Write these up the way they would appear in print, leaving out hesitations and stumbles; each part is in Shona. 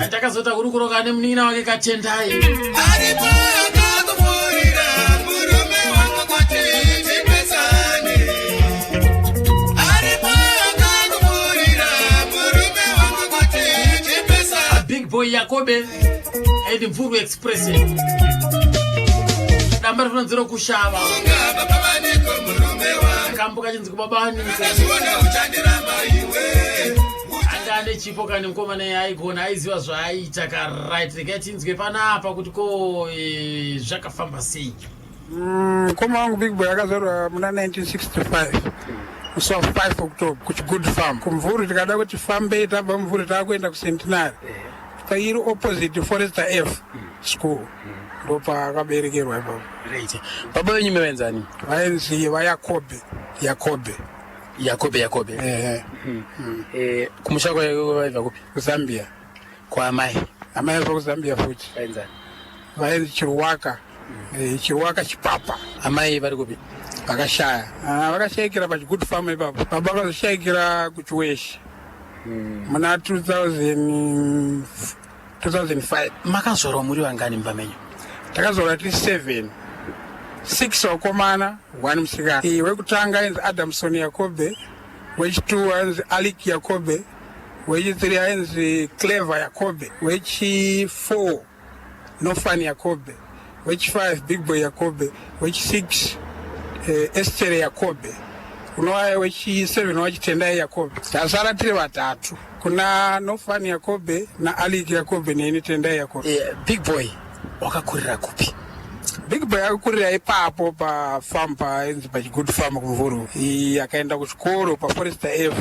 Atakazota kurukuroka nemnina wake katendai. Aripo akakufurira murume wangu kuti tipesane. Aripo akakufurira murume wangu kuti tipesane. Big boy Yakobe Edi Mvuru Express. Namba tunazero kushava. Unga baba vaniko murume wangu. Kambuka chinzi kubabani. Akazviona uchandiramba iwe. Andane chipo kani mkomana yaigona aiziva zvaaita right rekatinzwe panapa kuti ko zvakafamba sei. Mukoma wangu Big Boy akazvarwa muna 1965 musi wa 5 October kuchigood farm kumvuri. Tikada kuti fambe tabva mumvuri taakuenda kuCentenary pairi opposite Forester F school ndo paakaberekerwa ipapo. Right. Baba wenyu mevenzani? Vaenzi vaYakobe. Yakobe. Kumusha kwaiva kupi? Zambia. Kwa amai? Amai ava kuZambia futi. Vaenzani? Vaenzi Chiruwaka. Chiruwaka Chipapa. Amai vari kupi? Vakashaya. Vakashayikira pachigood farm ipapo. Baba akazoshayikira kuChiweshi. Muna 2005. Makazorwa muri vangani mumba menyu? Takazorwa tiri 7. 6 wakomana 1 musikana. Wekutanga ainzi Adamson Yakobe, wechi2 ainzi Alik Yakobe, wechi3 ainzi Clever Yakobe, wechi4 Nofan Yakobe, wechi5 Big Boy Yakobe, wechi6 Esther Yakobe, kunova wechi7 wachitendai Yakobe. Tasara tiri vatatu, kuna Nofan Yakobe na Alik Yakobe neni Tendai Yakobe. Big Boy wakakurira kupi? Big Boy akakurira ipapo pafarm paenzi pachigood farm kumvuru. Akaenda kuchikoro paForester F.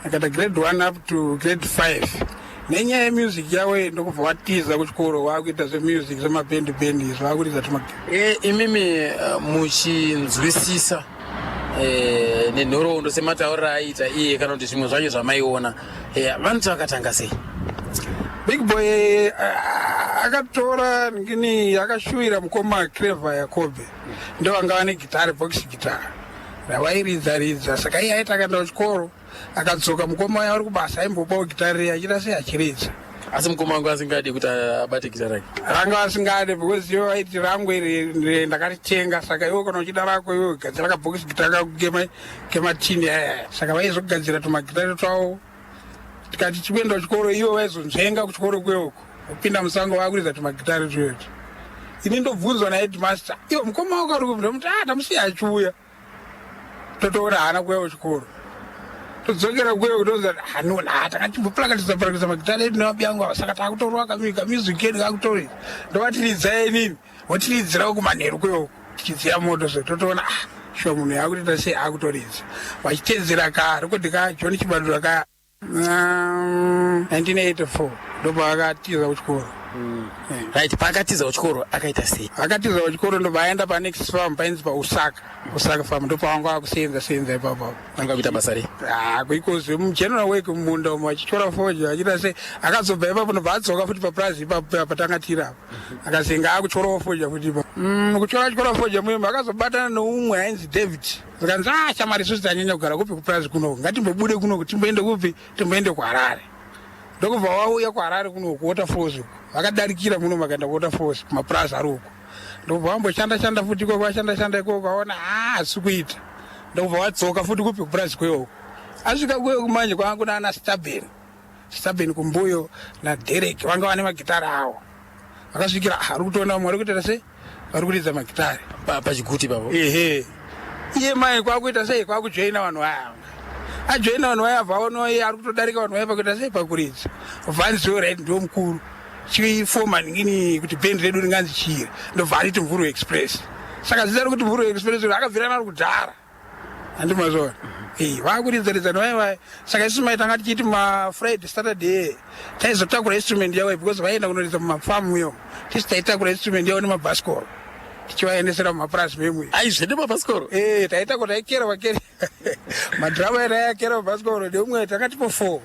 Akaenda grade 1 up to grade 5. Nenyaya yemusic yawe ndokubva watiza kuchikoro wakuita semusic semabhendi izvo wakuridza tuma. Imimi muchinzwisisa nenhoroondo sematauriro aiita iye kana kuti zvimwe zvacho zvamaiona vanoti vakatanga sei? Big Boy akatora ngini akashuvira mukoma Clever Yakobe ndo vanga vane gitari box gitara ravairidza saka iye aita akaenda kuchikoro akadzoka mukoma waye uri kubasa aimbopawo gitari achita sei achiridza. Asi mukoma wangu asingadi kuti abate gitara rake? Ranga asingadi because iwo aiti rangu iri ndakaritenga saka iwo kana uchida rako iwo gadzira kabhokisi gitari kako kematini aya saka vaizogadzira tumagitari twavo. Tikati chikuenda kuchikoro iwo vaizonzvenga kuchikoro kweuko kupinda musango vakuridza tumagitari twetu. Ini ndobvunzwa naheadmaster, iwo mukoma wako ari kupi? Ndomuti tamusiya achiuya totoona hana kuuya kuchikoro. Todzokera kuuya toza hanona takachimbopurakatisa magitari edu nevabi vangu ava saka takutorwa kamusic kedu kakutori ndovatiridzai nini wotiridzirawo kumanheru kweuko tichidziya moto so totoona shuwa munhu yakutoita sei akutoridza vachitedzera karekodhi kaJohn Chibadura ka 1984 ndopa akatiza kuchikoro. Right, paakatiza kuchikoro akaita sei? Akatiza kuchikoro ndopa aenda panext farm painzi paUsaka farm ndopa vangu vakusenza ipapo. Vanga kuita basa rei? Because mugeneral work mumunda umo achitora forge achita sei akazobva ipapo ndobva adzoka futi paplazi ipapo patangatira apo akazenga akuchorawo forge futi ipapo. Kuchora forge muimba akazobatana neumwe ainzi David. Akanzi shamari isusu tanyanya kugara kupi kuplazi kuno ngatimbobude kuno kuti timboende kupi timboende kuHarare. Ndokubva wauya kuHarare kuno kuWaterfalls uko vakadarikira muno makaenda kuWaterfalls kumaplaza ari uko ndobva wamboshanda futi ikoko washanda ikoko waona hasi kuita ndobva wadzoka futi kupi kuplazi kweuko. Asvika kweyo kumanje kwangu naana Staben kumbuyo naDerek vanga vane magitari avo vakasvikira ari kutoona vamwe vari kutoita sei vari kuridza magitari pachiguti papo. Iye mai kwakuita sei kwakujoina vanhu vaya ajoina vanhu vaya abva iye ari kutodarika vanhu vaya pakuita sei pakuridza Vanziwo right ndo mukuru chifoma ngini kuti bhendi redu ringanzi chiri ndobva ariti Mvuru Express saka zita rekuti Mvuru Express akabvirana ari kudhara handimazona vakuridzaridza vaya saka isusu maitanga tichiti maFriday Saturday taizotakura instrument yawo because vaienda kunoridza mumafamu iyo tisi taitakura instrument yawo nemabhasikoro tichivaendesera mumapurasi memwe. Aizvende mabhasikoro? Taita kuti aikera vakere madhirama era yakera mabhasikoro neumwe takatipo 4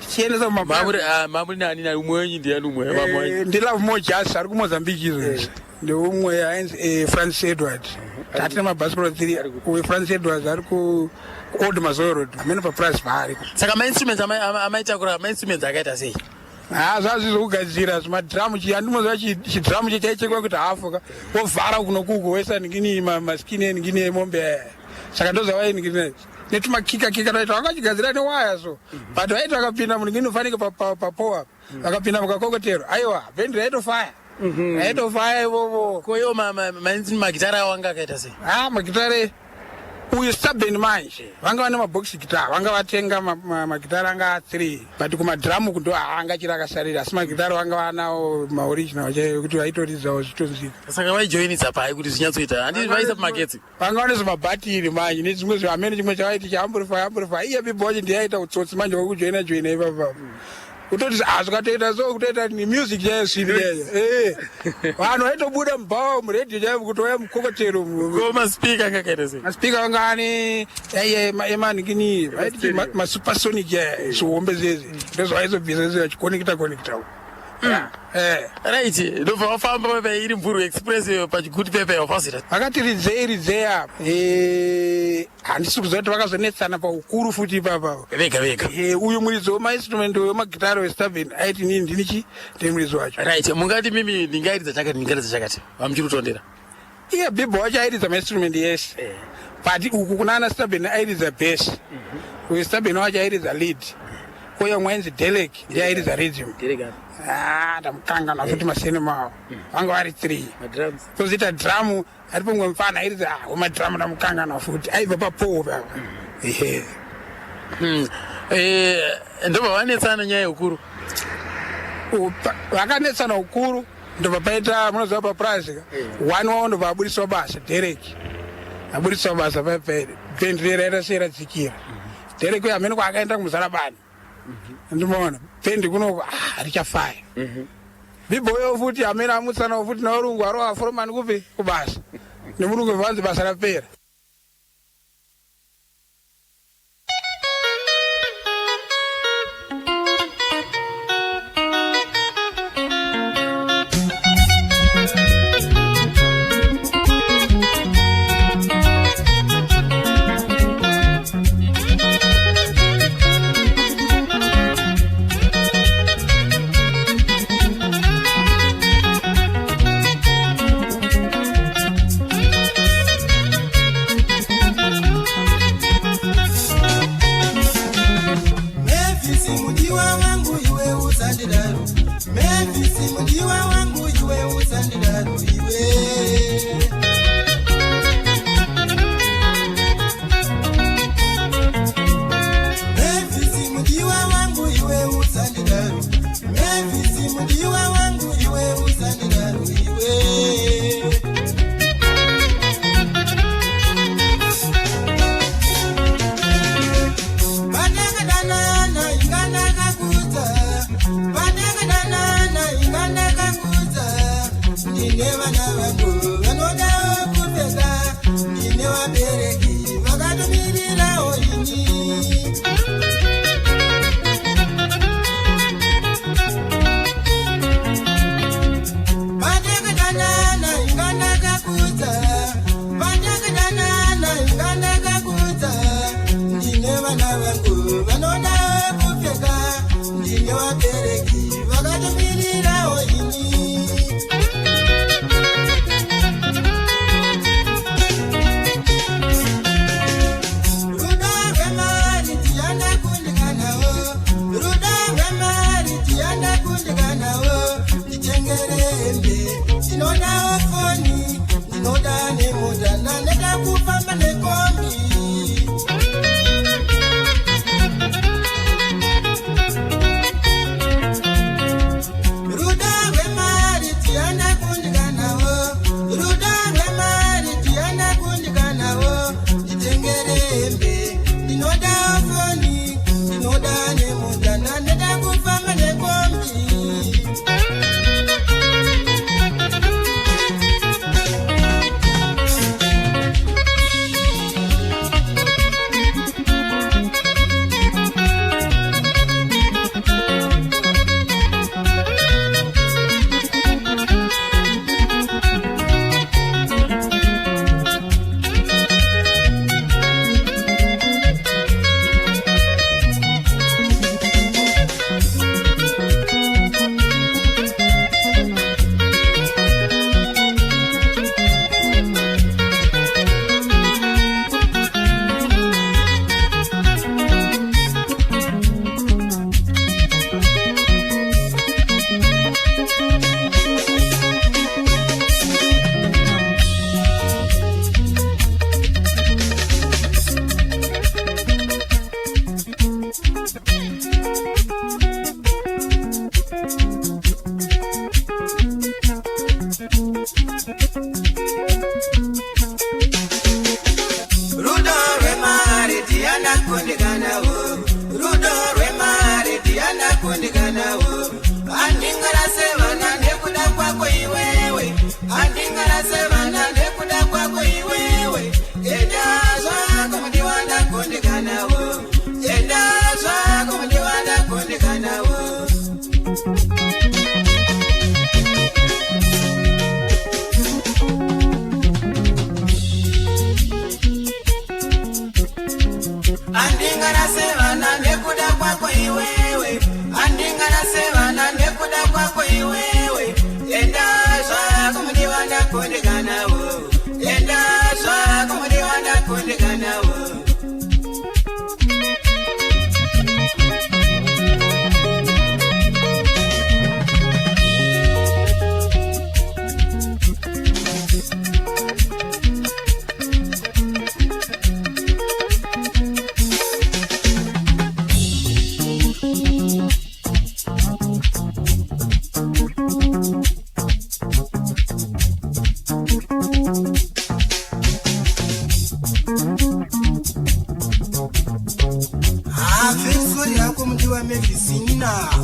tichiendesa mamuri nani na umwe wenyu ndiani umwe? Ndilove Mojasi ari kuMozambique izvezvi. Ndeumwe ainzi Francis Edward. Tatina mabhasikoro 3 uye Francis Edwards ari ku Old Mazoe Road amene papurasi paari. Saka mainstruments amaitakura mainstruments akaita sei? Zvazvizokugadzira zvimadhiramu andimoziva chidhiramu chaichekwa kuti hafu wovhara kuno kuko wesa ningini maskini eningini emombe. Saka ndozava ningini netumakika taita vakachigadzira newaya so but vaiti vakapinda muningini ufanike papoa vakapinda mukakokotero aiwa bhendi raitofaya raitofaya ivovo. Koiwo magitara awo anga akaita sei? Magitare uyu Stubborn manje vanga vane mabhokisi gitara vanga vatenga magitara anga 3 but kumadhiramu kundo anga chiri akasarira asi magitara vanga vanawo maoriginal chaiwo kuti vaitoridzawo zvitonzika. Saka vaijoinisa pai kuti zvinyatsoita handiti vaisa magetsi? Vanga vane zvimabhatiri manje nedzimwe zvamene chimwe chavaiti chiamburify iye bibhochi ndiyaita utsotsi manje wokujoina ipapa kutoti zvakatoita so kutoita ni music chaiyo sviiiyeyo vanhu vaitobuda mubhawa muredhiyo chaivo kutouya mukokotero maspika angakaita sei? Maspika vanga ane emaningini vaiti masupersonic zvihombe zvezvi ndozvavaizobvisa vachikonekta right. Ndobva wafamba iri Mvuru Express pachiguti pepe wafazita vakati ridzei apa handisi kuziva kuti vakazonetsana paukuru futi ipapa vega uyu muridzi wemainstrument wemagitara weStubborn aiti nini ndinichi ndemuridzi wacho. Right. Mungati mimi ndingairidza chakati vamuchiri kutondera iye bhibho wacho airidza mainstrument yese but uku kunana Stubborn airidza bass uyu Stubborn wacho airidza lead uye mwenzi Derek ndiye airidza rhythm. Ndamukanga futi masene mawo vanga vari 3 tozoita dhiramu ari pomwe mufana airidza wemadhiramu ndamukanga futi aibva papowo papa. ndobva vanetsana nyaya ukuru vakanetsana ukuru ndobva paita munoziva papurazi one wavo ndobva aburiswa basa Derek aburiswa basa bhendi rera irasera dzikira Derek uyo amene kwaakaenda kumuzarabani ndimoona bhendi kunoko richafaya bhibhoyo futi amene amutsanawo futi naurungu aro aforomani kupi kubasa nemurungu vanzi basa rapera.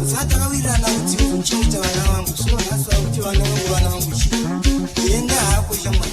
usati akawirana kuti uchiita vana vangu sinohasa kuti vana vangu chii enda hako shamwari.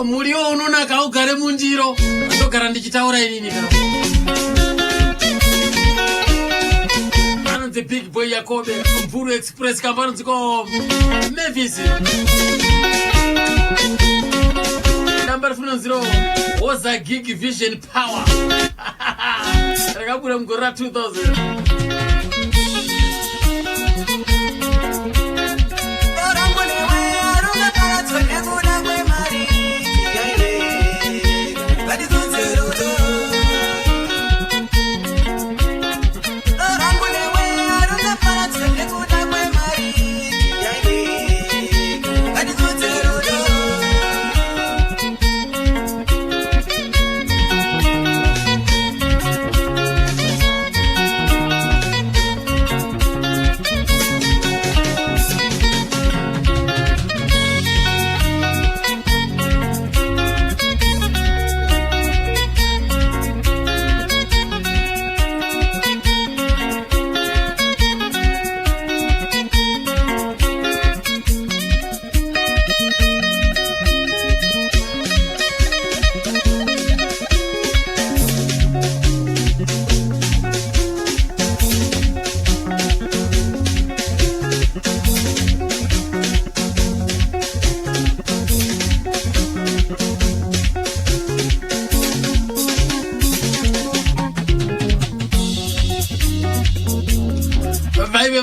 Muriwo unonaka ugare mundiro ndogara ndichitaura inini ka anonzi Big Boy Yakobe Mvuru Express kambanonzi ko Mavis number 4 Woza Gig Vision Power rakabura mgora 2000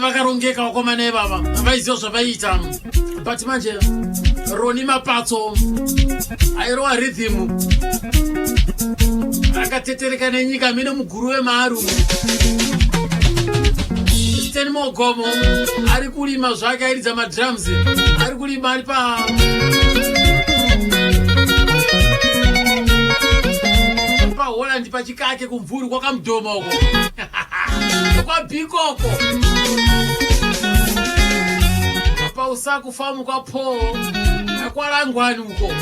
vakarongeka vakomana baba vaiziva zvavaita but manje Roni Mapatso airowa rhythm akatetereka nenyika mine muguru wemarume Steny Mogomo ari kurima zvake airidza madrums ari kurima ari pa Holland pachikake kumvuri kwakamudhoma uko kwabhikoko apa usaku famu kwa Paul akwarangwani uko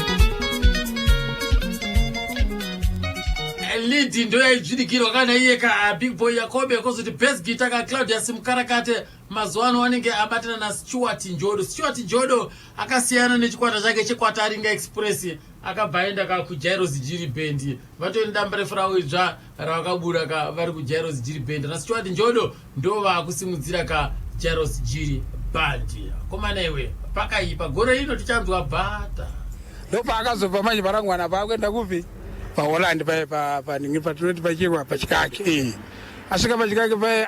lead ndo yaijidikirwa kana iye ka Big Boy Yakobe kozoti best guitar ka Claudius Mukarakate mazuano wanenge abatana na Stuart Njodo akasiyana nechikwata chake chekwata Aringa Express akabvaenda ka kuJairos Jiri Band vatoni damba refrawo idzva rakabura ka vari kuJairos Jiri Band na Stuart Njodo ndo vakusimudzira ka Jairos Jiri Band komana iwe pakaipa gore ino tichanzwa bhata ndopa akazobva manje varangwana vakwenda kupi paHolland pa ningi patroti pachirwa pachikake asika pachikake pa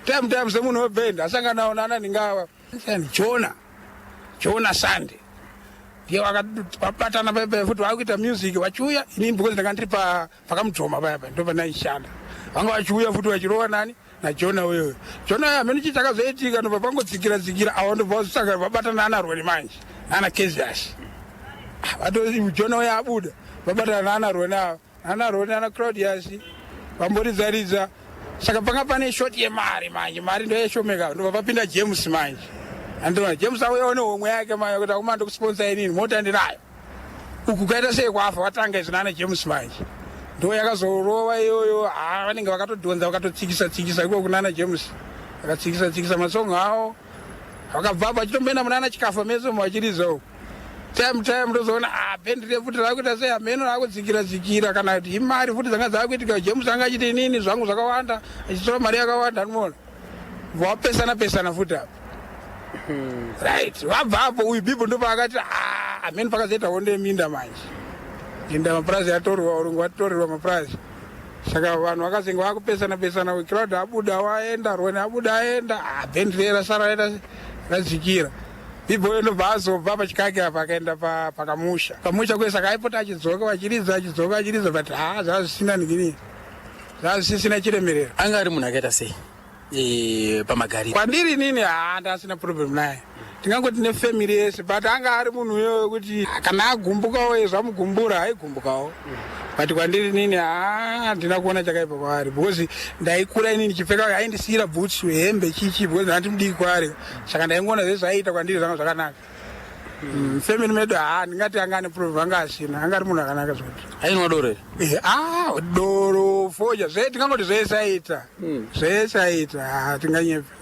time semunhu weband asangana naona ningawa Jona Sande ndiye wakabatana pepe futhi wakuita music wachuya inini because ndakandiri pakamudhoma paya ndopa naishanda vanga vachuya futhi vachirowa nani na Jona wewe Jona amene chitakazoitika ndopa pangodzikira awo ndobva saka vabatana ana Roni manje ana Keziash vatori Jona wewe abuda vabatana ana Roni ana Claudius vamboridzaridza saka panga pane short yemari manje mari ndo yeshomeka ndo vapinda James manje andona James aweone omwe yake manje kuti akumanda kusponsor inini mota ndinayo uku kaita sei kwafa watanga izina James manje ndo yakazorowa iyoyo vanenge vakatodhonza vakatotsikisa iko kunana James akatsikisa masongo awo vakabva achitomboenda munana chikafa meso mwachirizo time ndozoona band refuti rakuita sei ameno rakudzikira kana kuti imari futi dzanga dzakuitika James angachite nini zvangu zvakawanda achitora mari yakawanda anoona vapesana futi apa right wabva apo uyu Bibo ndopa akati ameno pakazoita honde minda manje inda mapurazi yatorwa urungu watorerwa mapurazi saka vanhu vakazinga vakupesana Claude abuda waenda Roni abuda aenda band rasara radzikira Bibo ndobva azobva pachikake apa akaenda pakamusha kwese akaipota achidzoka achiridza but zvazvisina ningini sisina chiremerero. Anga ari munhu akaita sei pamagariro? Kwandiri nini ndasina problem naye. Tingangoti nefamily yese but anga ari munhu wekuti kana agumbukawo zvamugumbura aigumbukawo. But kwandiri nini ndina kuona chakaipa kwaari because ndaikura inini chipfeka aindisira boots hembe chichi because ndandimudiki kwaari saka ndaingoona zvese aiita kwandiri zvanga zvakanaka. Family medu ndingati anga ane problem anga asina anga ari munhu akanaka zvoti. Ainwa doro here? Doro foja zvese tingangoti zvese aita zvese aita tinganyepa.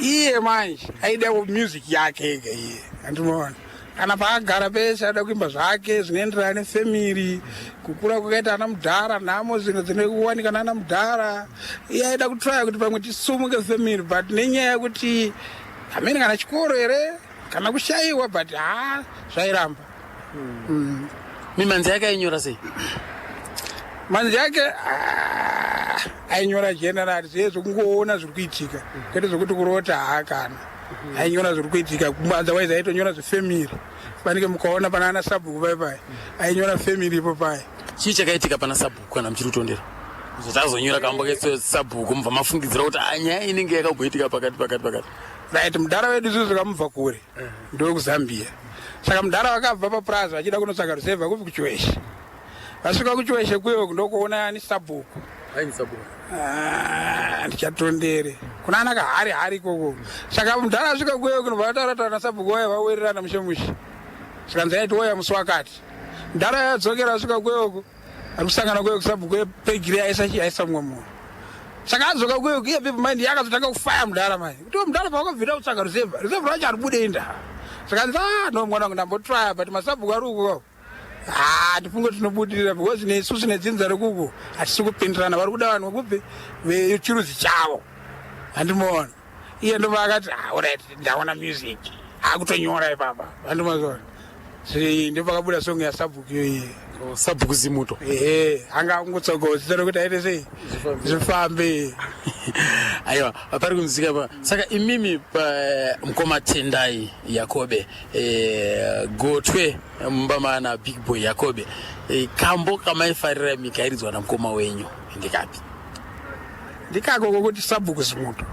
Iye manje aida music yake ega iye andinoona kana paagara pese ada kuimba zvake zvinoenderana nefamily kukura kwakaita ana mudhara nhamo zvinhu dzinowanika nana mudhara iye aida kutraya kuti pamwe tisumuke family but nenyaya yekuti hamene kana chikoro here kana kushayiwa but zvairamba. Mimanzi yake ainyora sei? Manzi yake ainyora general zvezvo kungoona zviri kuitika kwete zvokuti kurota kana ainyora zviri kuitika otherwise aitonyora zvefamily panike mukaona pana ana sabhuku pai ainyora family ipo pai. Chii chakaitika pana sabhuku kana muchiri kutondera zvazonyora kambokese sabhuku mubva mafungidzira kuti nyaya inenge yakagboitika pakati right? Mudhara wedu izvo zvakamubva kure ndokuzambia saka mudhara wakabva paplaza achida kunotsvaga rusevha kubvi kuchiweshe vasvika kuchiweshe kuyo ndokuona ani sabhuku ndichatondere kuna ana kahari ikoko saka mudhara asvika kuyo kunobva ataura ana sabhuku waya vawererana mushe saka nzaiti waya musi wakati mudhara yadzokera asvika kuyoko ari kusangana kuyo kusabhuku pegiri aisa mumwe munhu saka adzoka kuyo iye pepe maindi yakazotanga kufaya mudhara manje kuti mudhara paakabvira kutsvaga rusevha racho ari budenda saka nzi no mwana wangu ndambotraya but masabhuku ari uko ndifunge tinobudirira because nesusu nedzinza rekuko hatisi kupindirana vari kuda vanhu vekupi vechiruzi chavo handimoona iye ndova akati alright ndaona music akutonyora ipapa handimazona ndopakabuda song yasabhuku iyo iye sabhuku zimuto anga ungotsogo zita rokuti aite sei zvifambe. Aiwa pari kunzika pa saka imimi mukoma Tendai Yakobe gotwe mbamana Big Boy Yakobe kambo kamaifarira mikairidzwa namukoma wenyu ndikapi? Ndikako kokuti sabhuku zimuto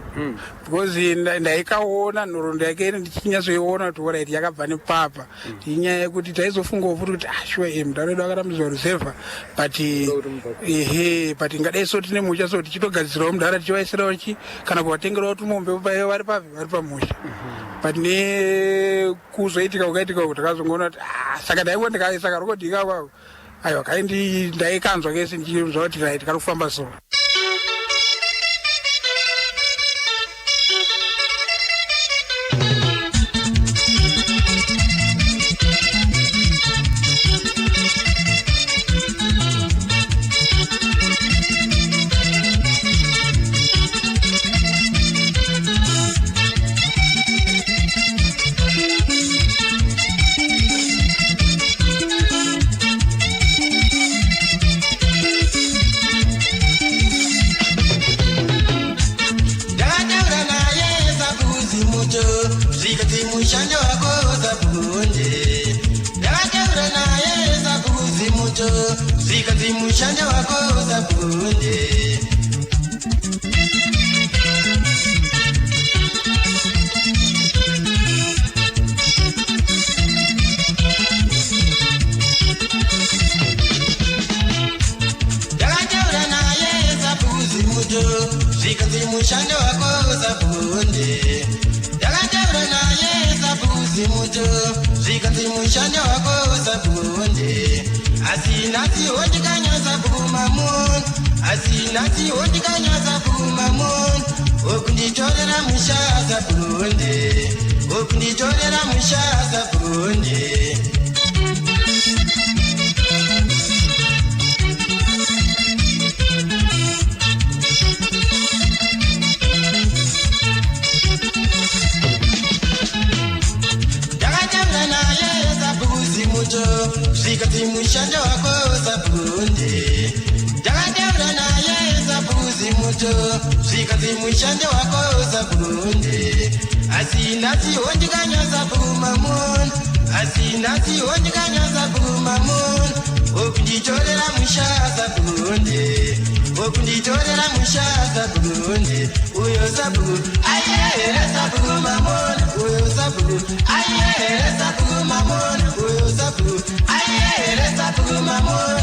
because ndaikaona nhoroondo yake ndichinyazoiona kuti alright yakabva nepapa inyaya yekuti taizofungawo futi kuti sure mudhara wedu akarambidzwa rusevha but but ngadai so tine musha so tichitogadzirawo mudhara tichivaisirawo kana kuvatengerawo tumombe paivo vari pamusha but nekuzoitika ukaitika kuti takazongoona kuti saka ndaingo ndikaisaka rokodhika kwako aiwa kai ndaikanzwa kese ndichizva kuti right kari kufamba so. asinati ondikanyaza kumamon okunditorera mushaza bunde okunditorera mushaza bunde uyo sabu ayere sabu mamon uyo sabu ayere sabu mamon uyo sabu ayere sabu mamon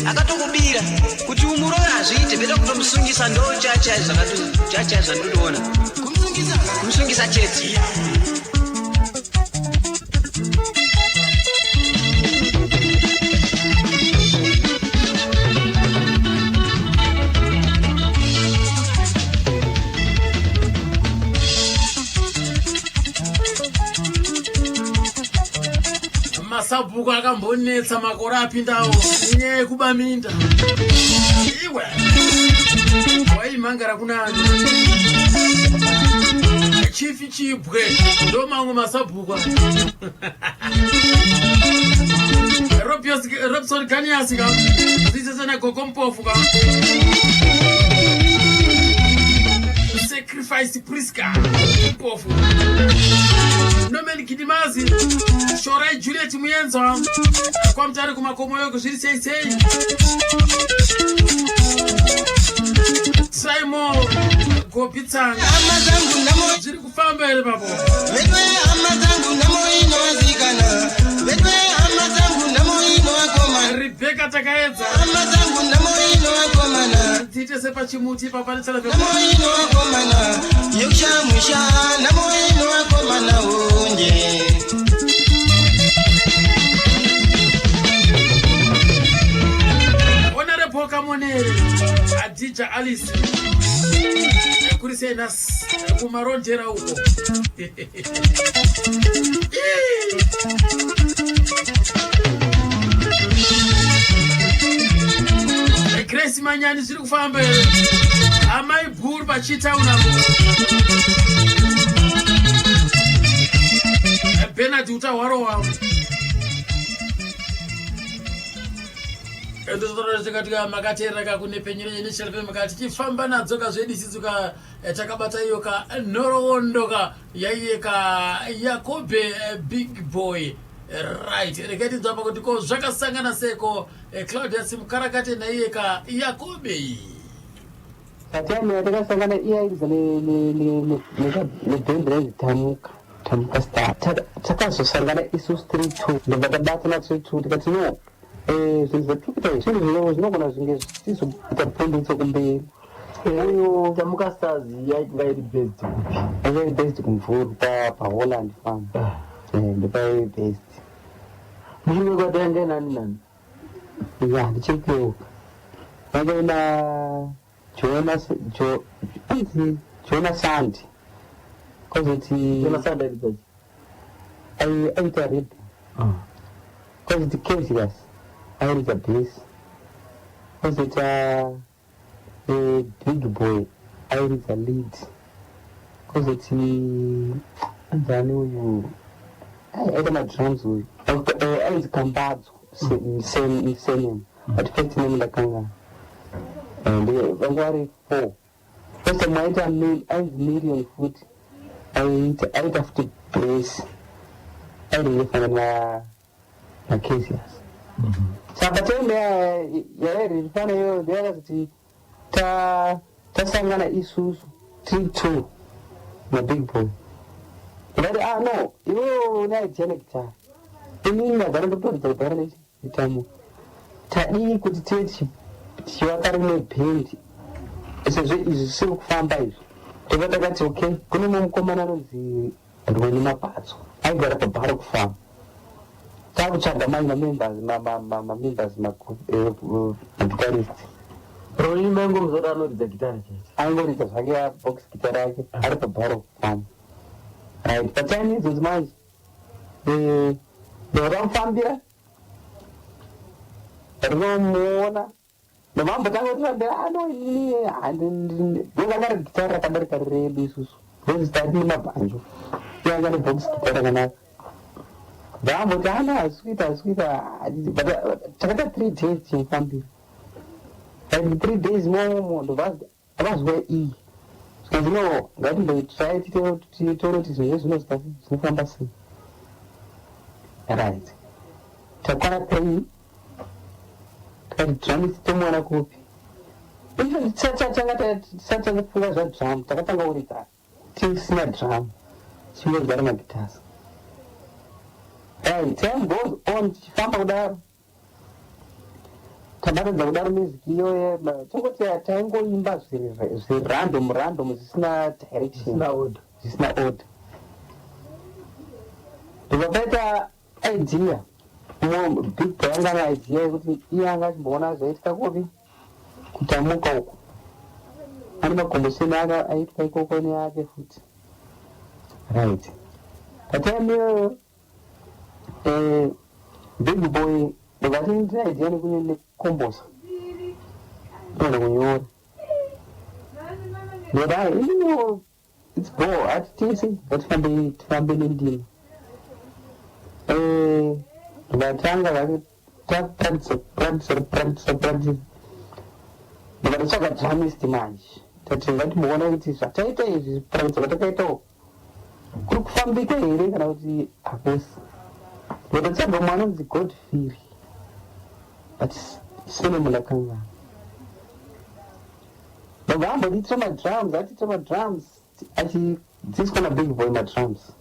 akatongobira kuti umurora azviite beta kutomusungisa ndo chacha zvandoona kumsungisa chete Sabhuku akambonetsa makore apindawo inyaya yekubaminda iwe waimhangara kunani chifi chibwe ndo mamwe masabhuku Robson Kanyasi ka zisesena gokompofu ka sacrifice priska mpofu Nomen Kidimazi Shorai Juliet Muyenza kwa mtari kumakomo yoko shiri sei Simon Gopitanga amazangu namo jiri kufamba ele babo Wedwe amazangu namo ino zikana Wedwe amazangu namo ino akoma Rebecca Takaedza amazangu namo ino akomana Tite sepa chimuti papa ni salafe namo ino akomana Yuksha namo ino akomana unje Koka Monere, Adija Alice, Kurise Nas, Kumarondera uko. Grace Manyani ziri kufamba amai bhuru pachitauna Bernard utahwaro wavo katika makatera kakunepenyere initial makati chifamba nadzo kazvedisizuka takabata iyo ka noroondoka yaiyeka Yakobe Big Boy. Right, reketi dzamba kuti ko zvakasangana seko Claudius Mukarakate naiyeka Yakobe. Tatame yakasangana iya idzo ne band rezitamuka star. Takazosangana isusu 3-2 ndakabatana 3-2 tikati no zvinhu zvatikuita zvinhu zvinogona zvinge zvichizoita pundutso kumberi. Uyu Tamuka Stars yainga iri best kumvuru paHolland Farm. Ndipai best. Mushumwe kwatenga nani? Ya, ndichikuyoka. Vakaenda Jonas Sand. Kozoti Jonas Sand aitachi. Aita red. Kozoti Cassius. Aita bass. Kozoti Big Boy. Aita lead. Kozoti anzani uyu. Aita madrums uyu. Aita Kambadzo. Same name. But first name ndakanga. And vangwari 4. First time aita million foot. Aita futi brace. Aita nifana na Cassius. Sabatende yaeri rifana yo ndiyaka kuti tasangana isusu 3-2 na Big Boy. Ndati no, iwo unaijana guitar. Inini ndagara ndotoridza kugara nechitamu. Tadii kuti tiwe tichivakari neband. Sezvo izvi zvisiri kufamba izvi. Tobva takati okay, kune mukomana anonzi Rweni Mabhatso. Aigara pabharo kufamba. Takutsvaga mamembers maguitarist. Rweni mangomuzora anoridza gitara chete. Angoridza zvake box guitar yake ari pabharo kufamba. Right, patime idzodzi manje ndavamufambira rinomuona ndamambotanga kutirambira ndokanga ri gitara rakadarika redu isusu rozitati nemabhanjo ianga nebox gitara rakanaka ndamboti aswita takata 3 days tichimufambira 3 days momo ndovazwa iyi zvino ngatimboitrai titore kuti zvinhu zvinofamba sei. Right, takwana 3 takati drum tomuona kupi tanga kufunga zvadrum takatanga kuridza tisina drum tichingogara magitasi. Right, time goes on tichifamba kudaro tabatadza kudaro music iyoyo tongoti taingoimba zvirandom zvisina direction zvisina order. Ndikapaita idea Big Boy anga na idea yekuti iye anga achimboona zvoitika kupi kutamuka uko ane makomboseni aka aitwa ikoko neake futi. Right, patime iyoyo Big Boy ndikati ndina idea nekombosa ndinoda kunyora ndikati it's bore atitisi ngatifambe nendima. Ndikatanga vake tapractice ndikatotsvaga dramist manje tati ngatimboona kuti zvataita izvi practice kwatakaitawo kuri kufambika here kana kuti hakusi. Ndikatotsvaga mwana unzi Godfrey but sine munhu akangana ndobvamboditira madrums atitira madrums achidzidziswa naBig Boy madrums.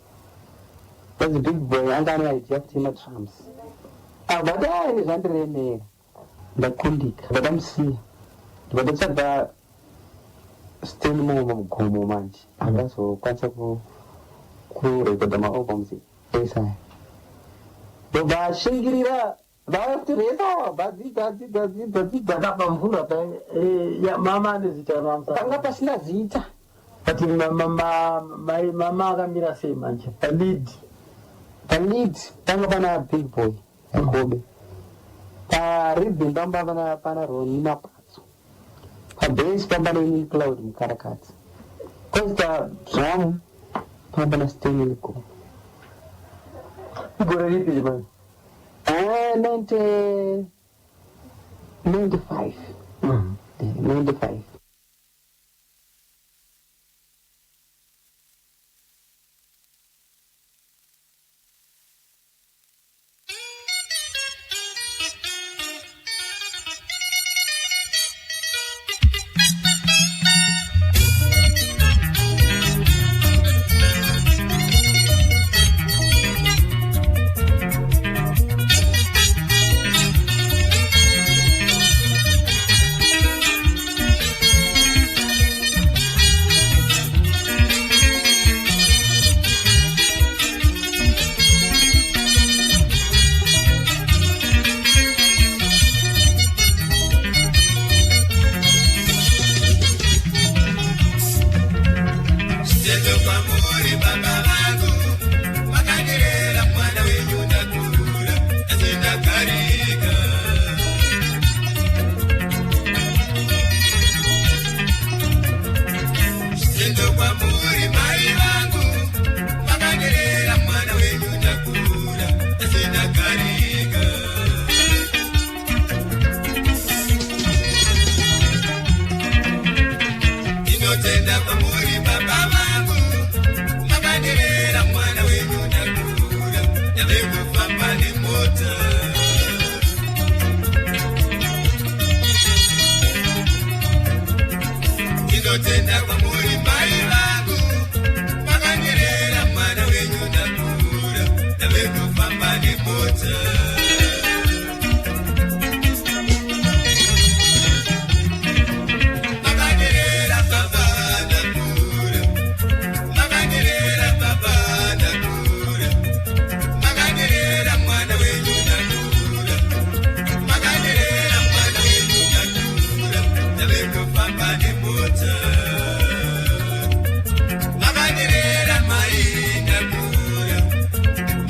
Because Big Boy anga ane idea kuti madrums but nezvandiremera ndakundika ndakamusiya ndikatotsvaga Stan Momo mugomo manje akazokwanisa kurekodha maalbums esaya ndobva ashingirira vatiresa badzi Takapa mvura pa ya mama nezita ramsa. panga pasina zita Pati mama akamira sei manje. Lead. palid panga pana big boy Yakobe paribin pamba pana Roni Mapatso pabase pamba ni Cloud Mukarakatsi Costa drum pamba na Stanley Ko Gore lipi man. 95 95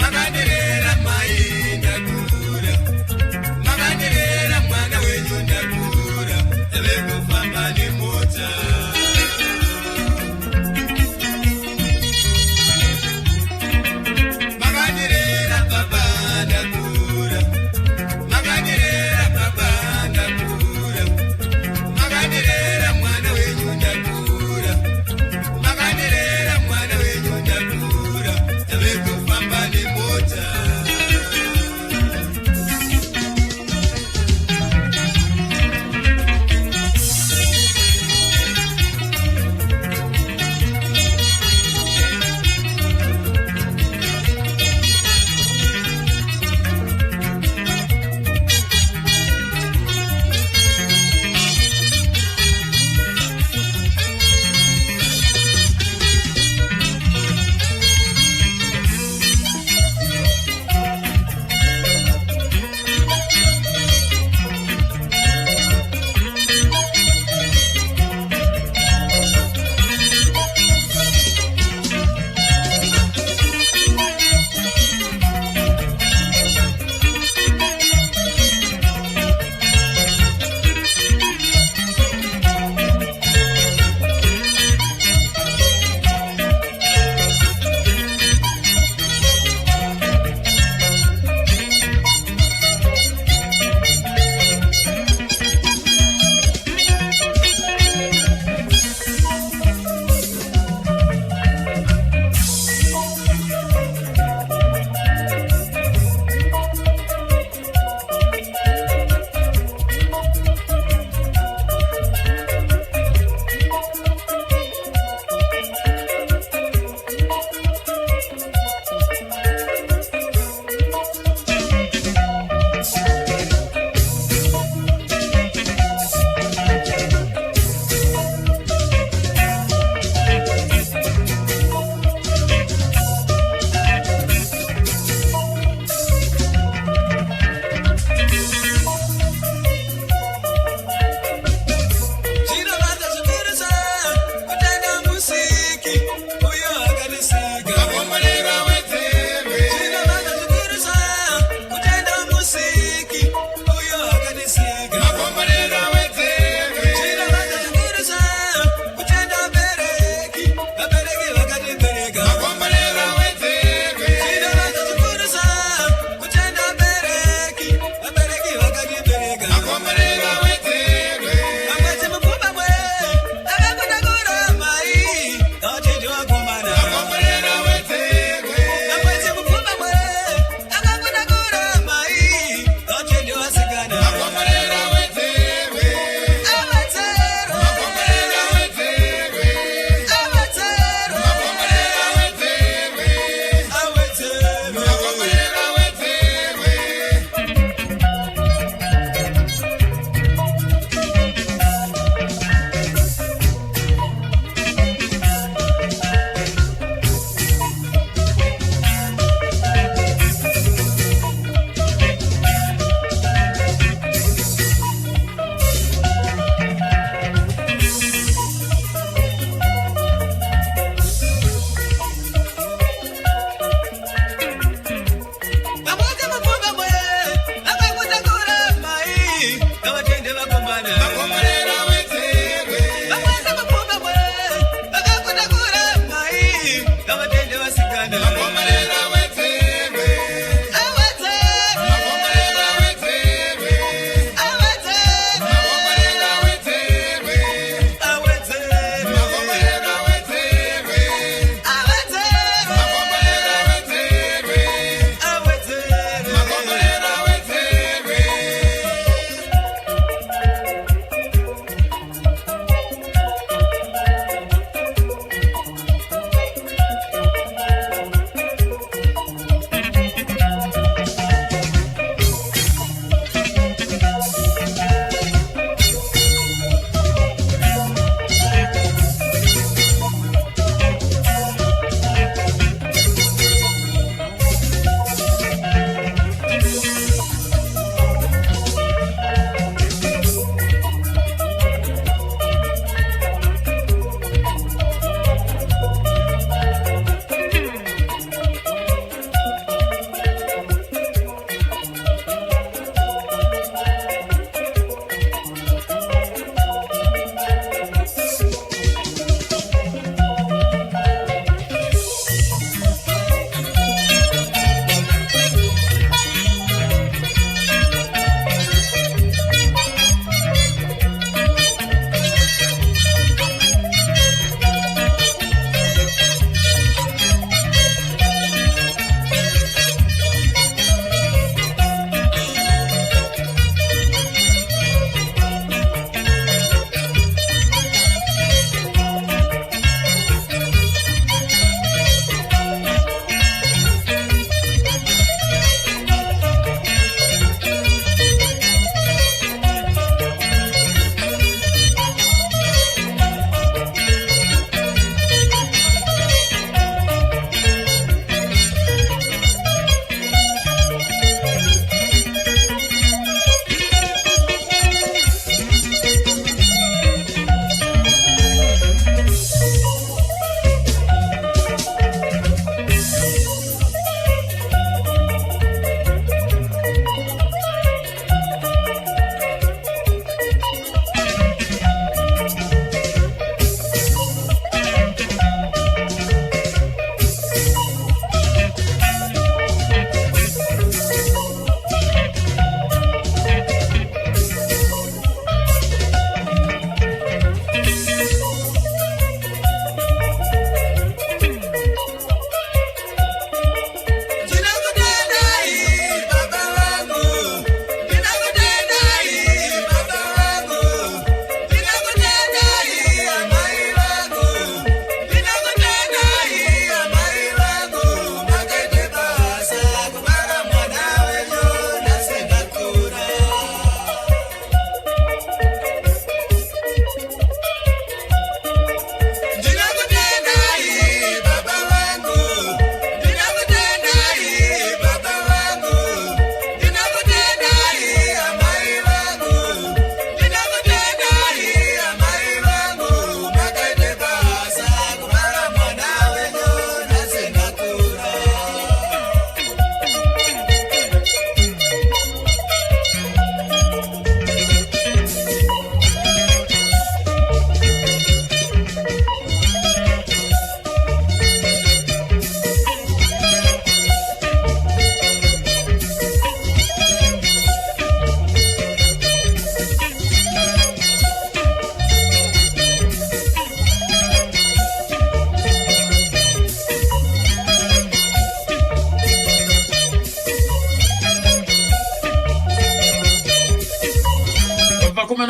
Maganirera mai ndakura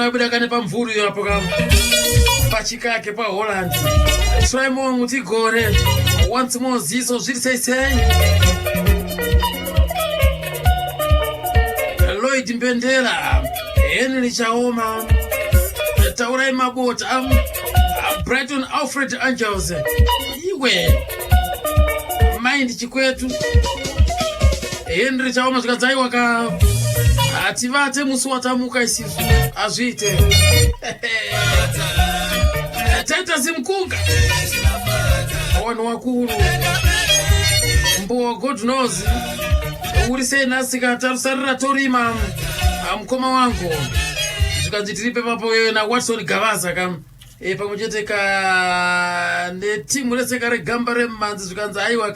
mukomana wabuda kane pamvuri yapo pachikake paHolland. Simon Mutigore once more ziso zviri sei. Lloyd Mbendera Henry Chaoma Taurai Mabota Brighton Alfred Angels iwe Mind Chikwetu Henry Chaoma zvikadzaiwa ka ativate musi watamuka isisu azviite taita zimkunga wanhu wakuru mbowa God knows uri sei nhasi katarusarira torima mukoma wangu zvikanzi tiripe papo na Watson Gavaza pamwe chete netimu reseka regamba remanzi zvikanzi aiwa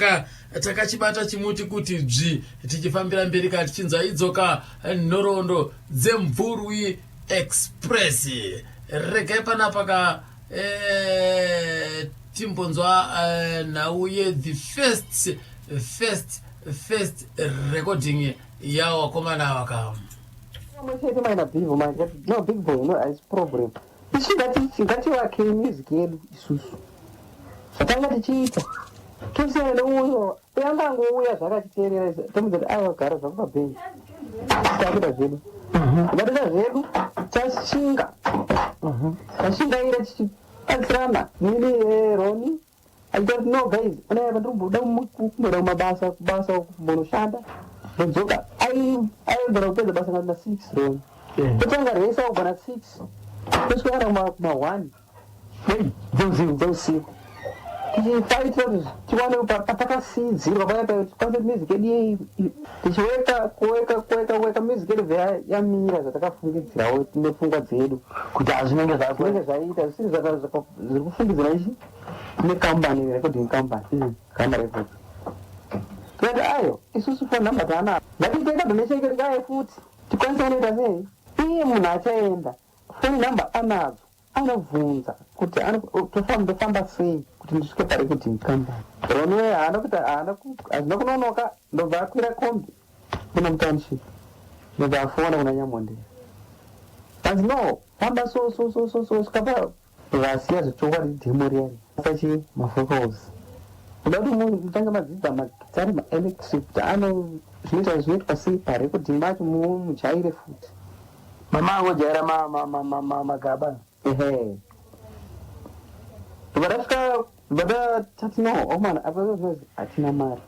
takachibata chimuti kuti dzvi tichifambira mberi tichinza idzoka nhoroondo dzemvurwi express. Regai panapa timbonzwa nhau the first recording yawo wakomana waka no big boy no as problem ngati wake music yedu isusu zvatanga tichiita tosiyana uyo yangangouya zvakatiteerera tomudza kuti aiwagara zvakubabhenji takuita zvedu ngatiita zvedu tashingaira tichibatsirana nini Roni achitoti no guys unaiva ndiribuda kumboda kumabasa kumbonoshanda ndodzoka aigona kupedza basa na 6 Roni totanga resa kugona 6 tosvika kuma1 dzeusiku tichifaitira kuti tiwane patakasidzirwa paya tikwanise music yedu tichiweka music yedu yamira zvatakafungidzirawo nepfungwa dzedu kuti zvinenge zvaita zvisiri zviri kufungidzira ichi nekambani recording company Gamba Records tikati ayo isusu phone number taanayo ngatiiteka donation kerikaye futi tikwanisa kunoita sei iye munhu achaenda phone number anadzo anobvunza kuti ndofamba sei kuti ndisvike parecording company. Roniwe hazina kunonoka ndobva akwira kombi kuna mutownship ndobva afona kuna Nyamondera kanzi no famba so svika vasiya zvechokwadi demo riyari sachi mavocals kuda kuti mutange madzidza magitari maelectric kuti zvinoitwa sei parecording macho mujaire futi mama angojaira magaba ehe vakasvika vatati no omwana apa hatina mari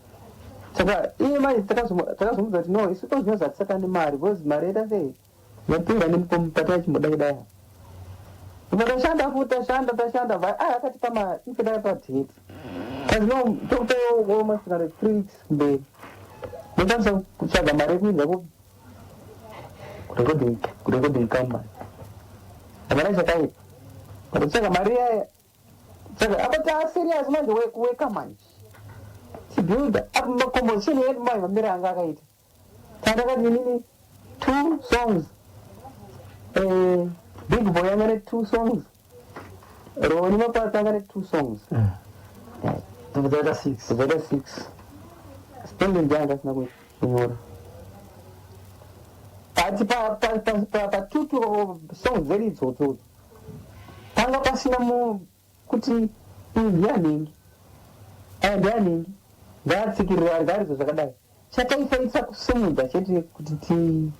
saka iye manje takazomudza kuti no isu tozvinozi hatisakani mari because mari yaita sei yapinga nemukomupati achimboda kudaya vakashanda futi tashanda akatipa maifedaya padate asi no tokutowo masvikare 3 weeks mberi nokwanisa kutsvaga mari yekuinza kurecording company apana chakaipa kutsvaga mari yaya saka apa taserious manje weka manje tibuilda apa macomposition yedu manje mamira anga akaita tandakati nini 2 songs Big Boy anga ne 2 songs Roni Mapata anga ne 2 songs tobveta 6 spending janga sina kunyora ati pa tutu songs zeri idzodzo tanga pasina kuti ndianingi ngatsikirira ngarizo zvakadai chataifaitsa kusimudza chete kuti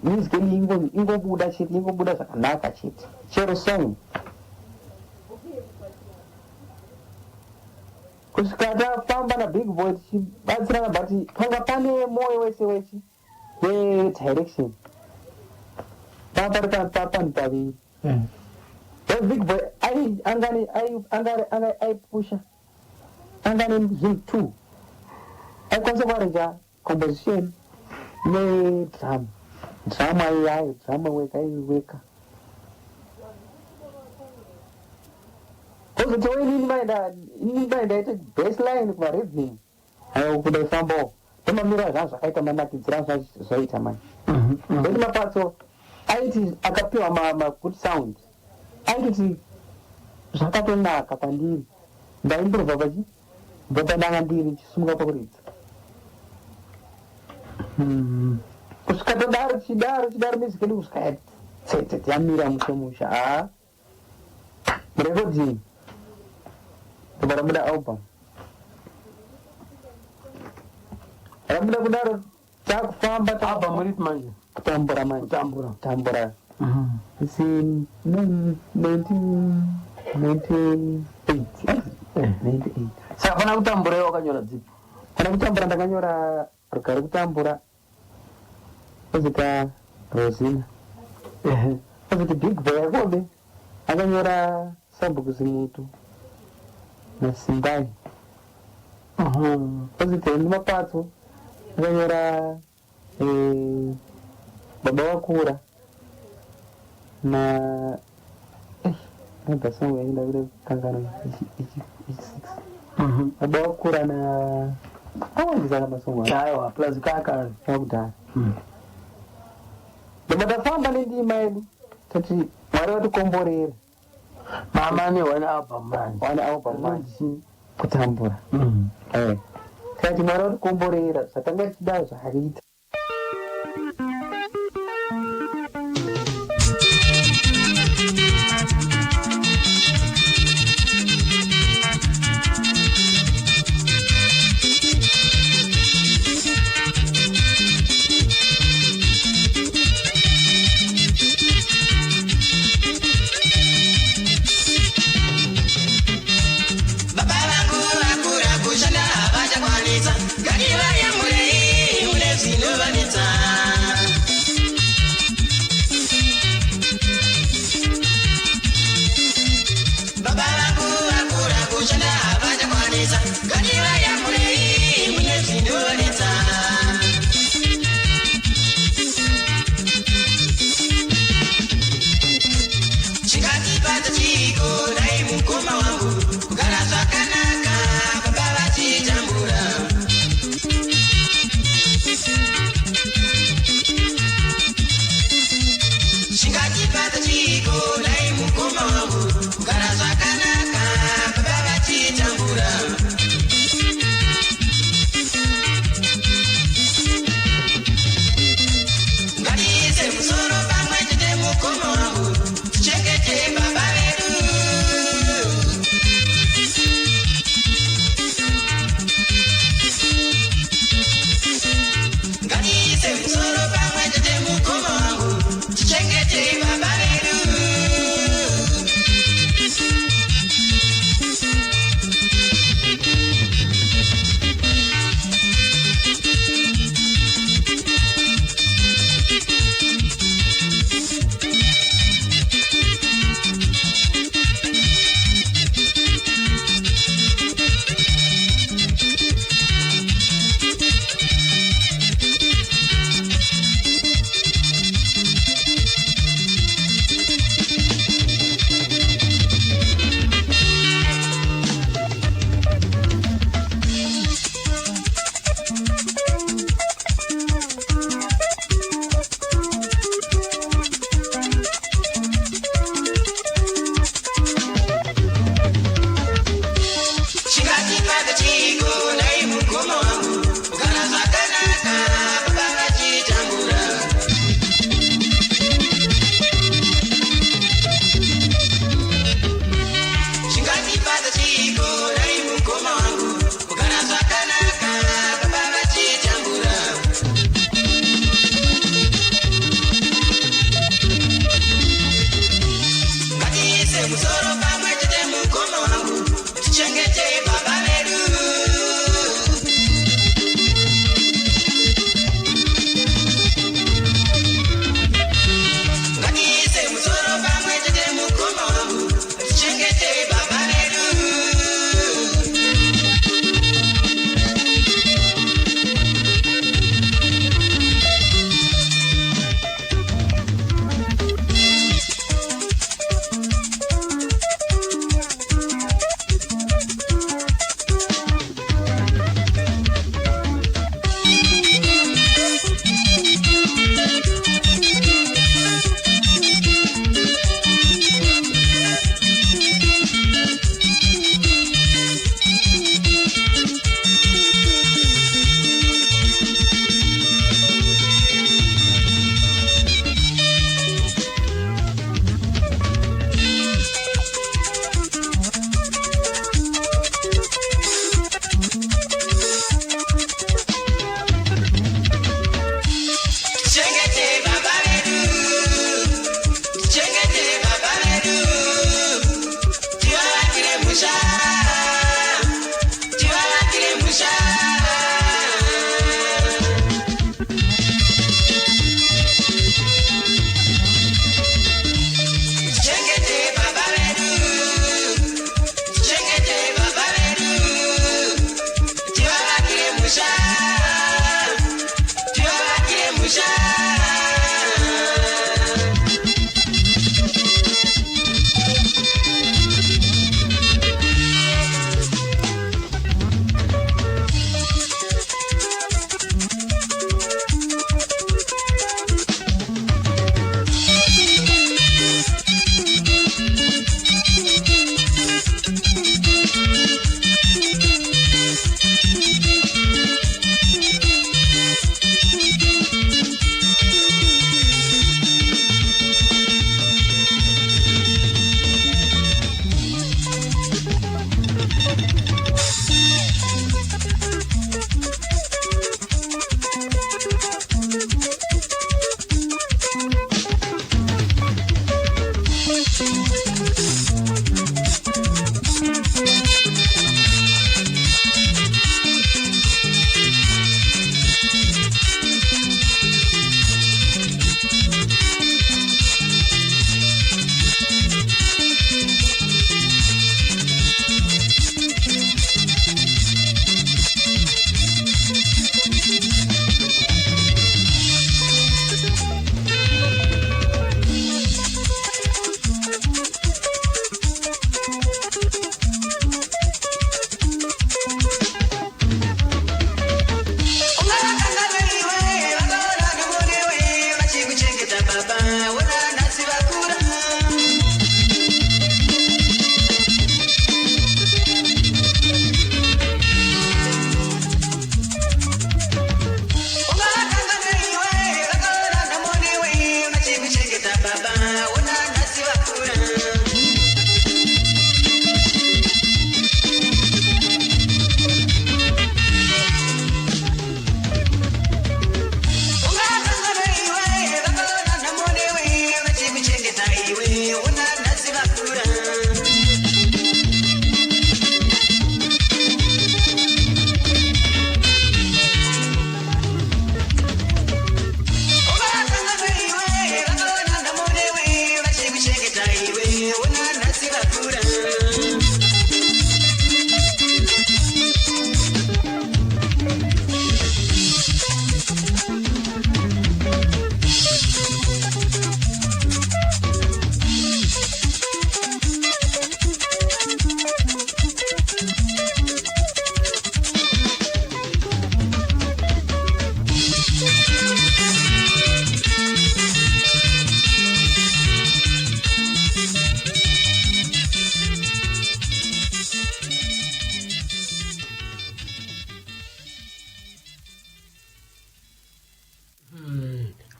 music yedu ingobuda zvakanaka chete chero song kusvika tafamba naBig Boy tichibatsirana but panga pane moyo wese wedirection papari paviri Big Boy aipusha angane him too aikwanisa kuaranja composition nedrama yayo drama weka aiweka kozotiwo inini maendaite baseline kumarhythm ayo kuda ifambawo tomamira zvanhu zvakaita manakidzira zvaita mani eti mapatso aiti akapiwa magood sound aitoti zvakatonaka pandiri ndaimborobva padanga ndiri chisumuka pakuridza kusvika todaro chidaro music yedu kusvika tete yamira musha mrekodi muda album muda kudaro takufamba album iri manje kutambura isi 1998 saka pana kutambura iwe wakanyora dzipi pana kutambura ndakanyora rugare kutambura ozita Rosina oziti big boy akobe akanyora sabhuku zimutu nasimbani oziti ndi mapatso akanyora baba wakura na nada songo yaenda vile kangana baba wakura na awandizana masongo aiwa plus kaka yakudhara ndomatafamba nendima yedu tati mwari watikomborera mama ane one album manje kutambura tati mwari watikomborera zvatanga tichida zvaariita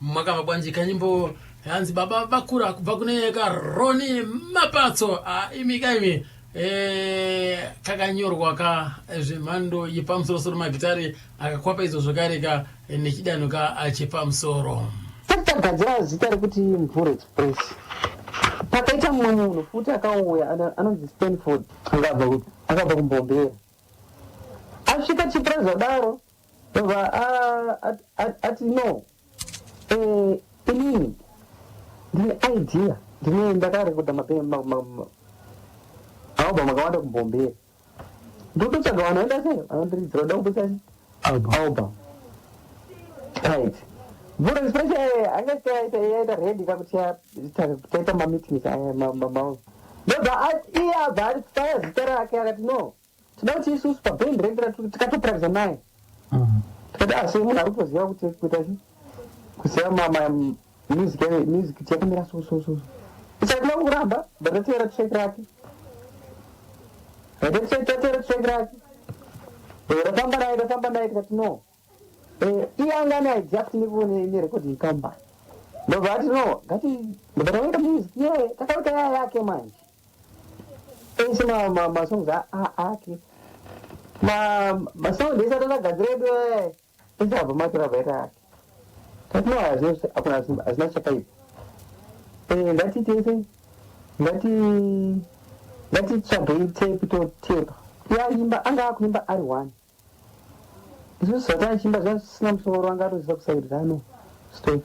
Mwaka mabwanjika nyimbo yanzi baba bakura kubva kune Roni Mapatso imikaimi kakanyorwa ka zvemhando yepamusoro magitari akakwapa izo zvakare ka nechidano ka chepamusoro. Takagadzira zita rekuti Mvura Express. Pakaita munhu futi akauya anonzi Stanford akabva kuMbombera. Asvika chipureza daro ati no inini ndine idea ndakarekodha album akawanda kuMbombera ndototsvaga vanhu vaenda sei vanondiridzira kuda kubudisa album right. Mvura Express anga yaita ready kakuti taita mameetings ndobva iye abva ataya zita rake akati no tinoda kuti isusu paband redu tikatopractice naye tikati asi munhu ari kutoziva kuti kuita kuziva music yakamira so isatinoda kuramba ndatatera track rake rafamba naye tikati no iye anga ane idea kuti ndikuone recording company ndobva ati no ngati ndobva taita music iye takauta yaya yake manje ese masongs ake masong ndese atagadzira edu ese abva matora bvaita ake tatino hazina chakaipa ngatitese ngatitsvagei tape totepa yaimba anga akuimba ari one isusu zati achimba zvisina musoro anga atoziva kusairira no stop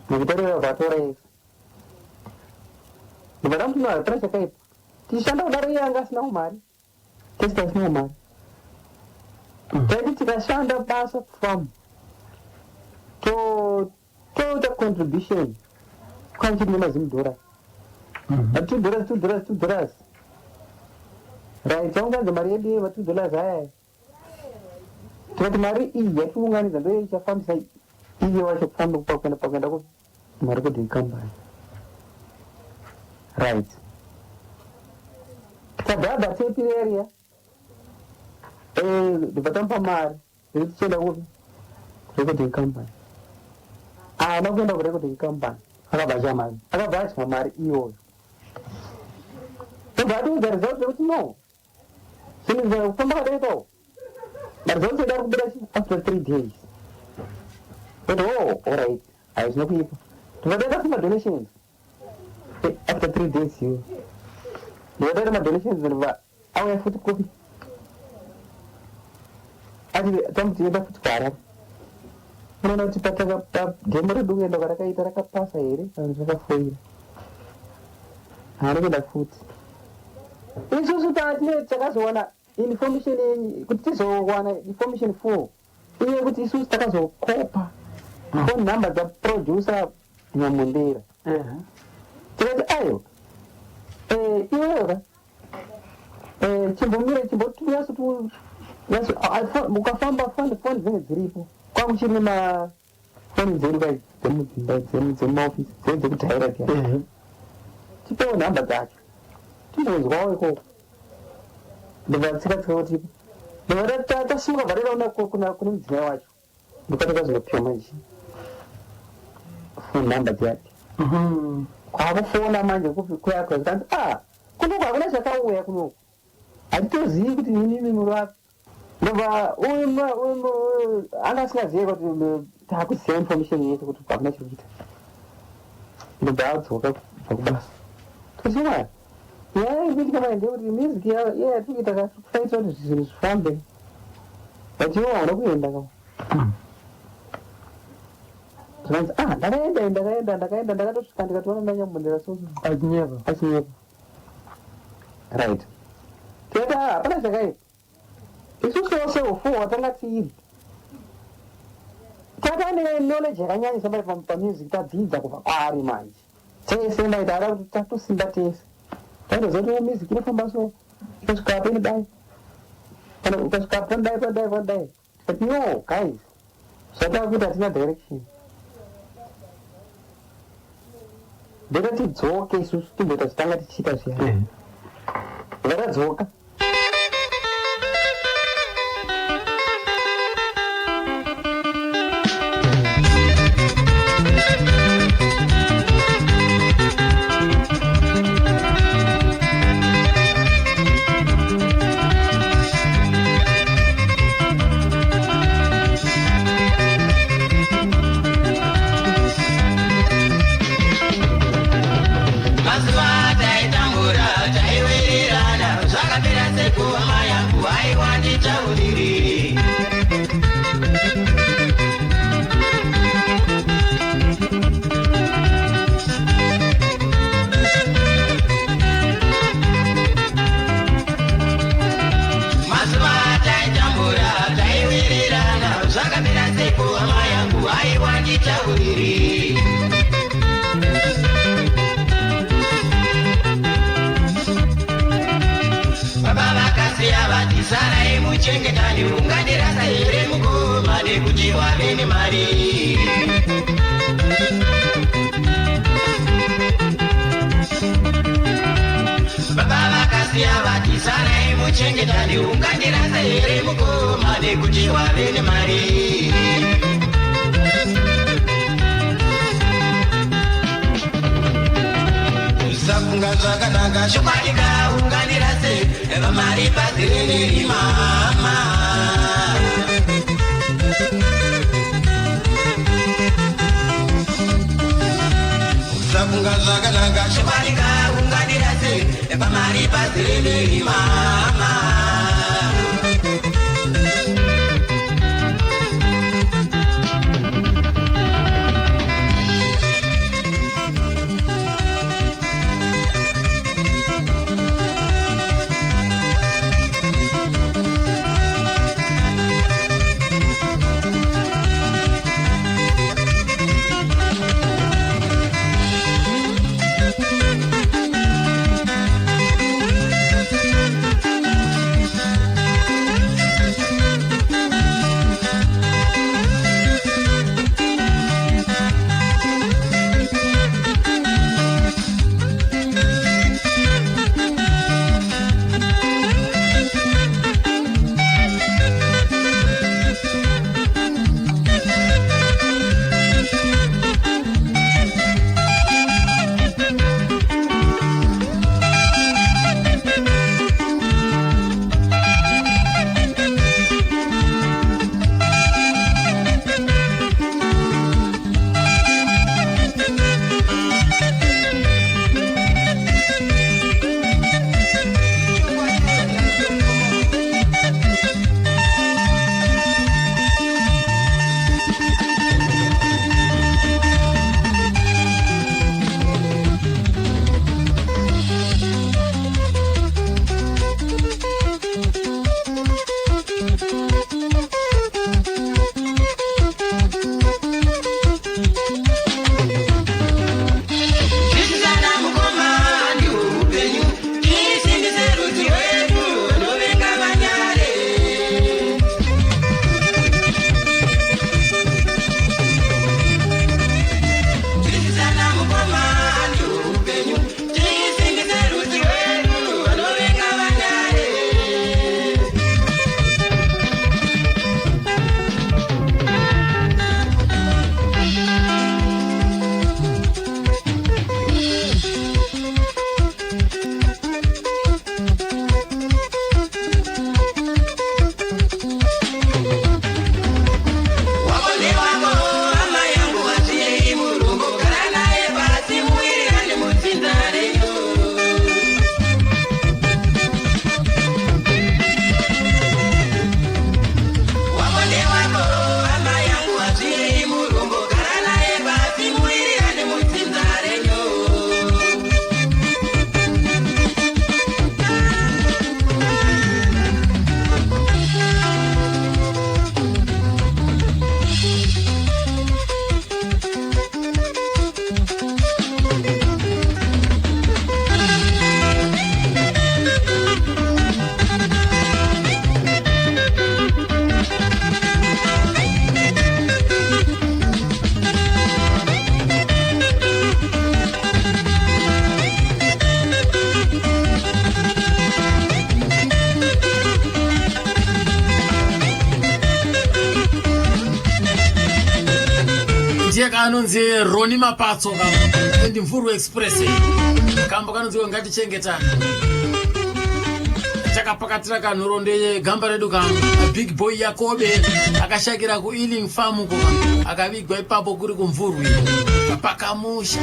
nekutorera vatora ese ndobva tamuti hazina chakaipa tichishanda kudaro iye anga asina umari tese tasina umari taiti tikashanda basa from toita contribution kwanichiti nemazimudhora $2 right taunganza mari yedu yeva $2 aya tikati mari iyi yatiunganidza ndo ichafambisa iye wacho kufamba pakuenda mari recording company right takabhadha tepi area ndikatampa mari tichienda kupi recording company ana kuenda kurecording company akabva mari akabva adya mari iyoyo tobva atiudza result rekuti no zvinhu kufamba kadaikawo maresults edu ari kubuda after 3 days but alright haizvino kuipa tobva tasima donations after 3 days iyoyo ndikataita madonations ndobva auya futi kopi ati tamutienda futi kuharare unoona kuti padhemo redu kuenda kwarakaita rakapasa here kana zvakafoira haari kuenda futi isusu takazowana information yenyu kuti tizowana information 4 iye kuti isusu takazokopa phone number dzaproducer Nyamundera tikati ayo iweyoka chimbomire chimbotuyaso ukafamba foni dzinenge dziripo kwangu chiri mafoni dzedu kai dzemudzimba dzemaofisi dzedu dzekutaira kia tipewo nhamba dzacho timbonzwawo ikoko ndikatsika kuti ndikati tasimuka bvariraona kune mudzimai wacho ndikati kazopiwa manje foni nhamba dzake kwakufona manje kuyako zikanzi kunoko hakuna chakauya kunoko hatitozivi kuti nini murapa ndobva anga asingazive kuti takuziva information yese kuti hakuna chekuita ndobva adzoka pakubasa toziva yaikuitika maende kuti music yatikuita kafaita kuti zvinhu zvifambe but iwo hauna kuenda kao zvanzi ndakaenda ndakatosvika ndikatoona ndanyambondera so achinyepa right tikati hapana chakaipa isusu wose ufu watanga tiri tata knowledge yakanyanyisa pari pamusic tadzidza kubva kwaari manje tese ndaitara kuti tatosimba tese taitoziva kuti music inofamba so ukasvika peni dai kana ukasvika pandai tikati no guys zvatava kuti hatina direction ndeka tidzoke isusu timboita zvitanga tichiita zviyani ngatadzoka Chengetani ungandirasa here mukoma nekuti wave nemari baba vakasiya vati sarai muchengetani ungandirasa here mukoma nekuti wave nemari usafunga zvakanaka shokwanika ungandirase vamari padzirene mama usafunga zvakanaka shokwanika ungandirase vamari padzirene mama kanonzi Roni Mapatso ndi Mvuru Express kambo kanonzi ngatichengetana chakapakatira kanhuro ndeye gamba redu Big Boy Yakobe akashakira ku Ealing Farm ko akavigwa ipapo kuri kumvurwi pakamusha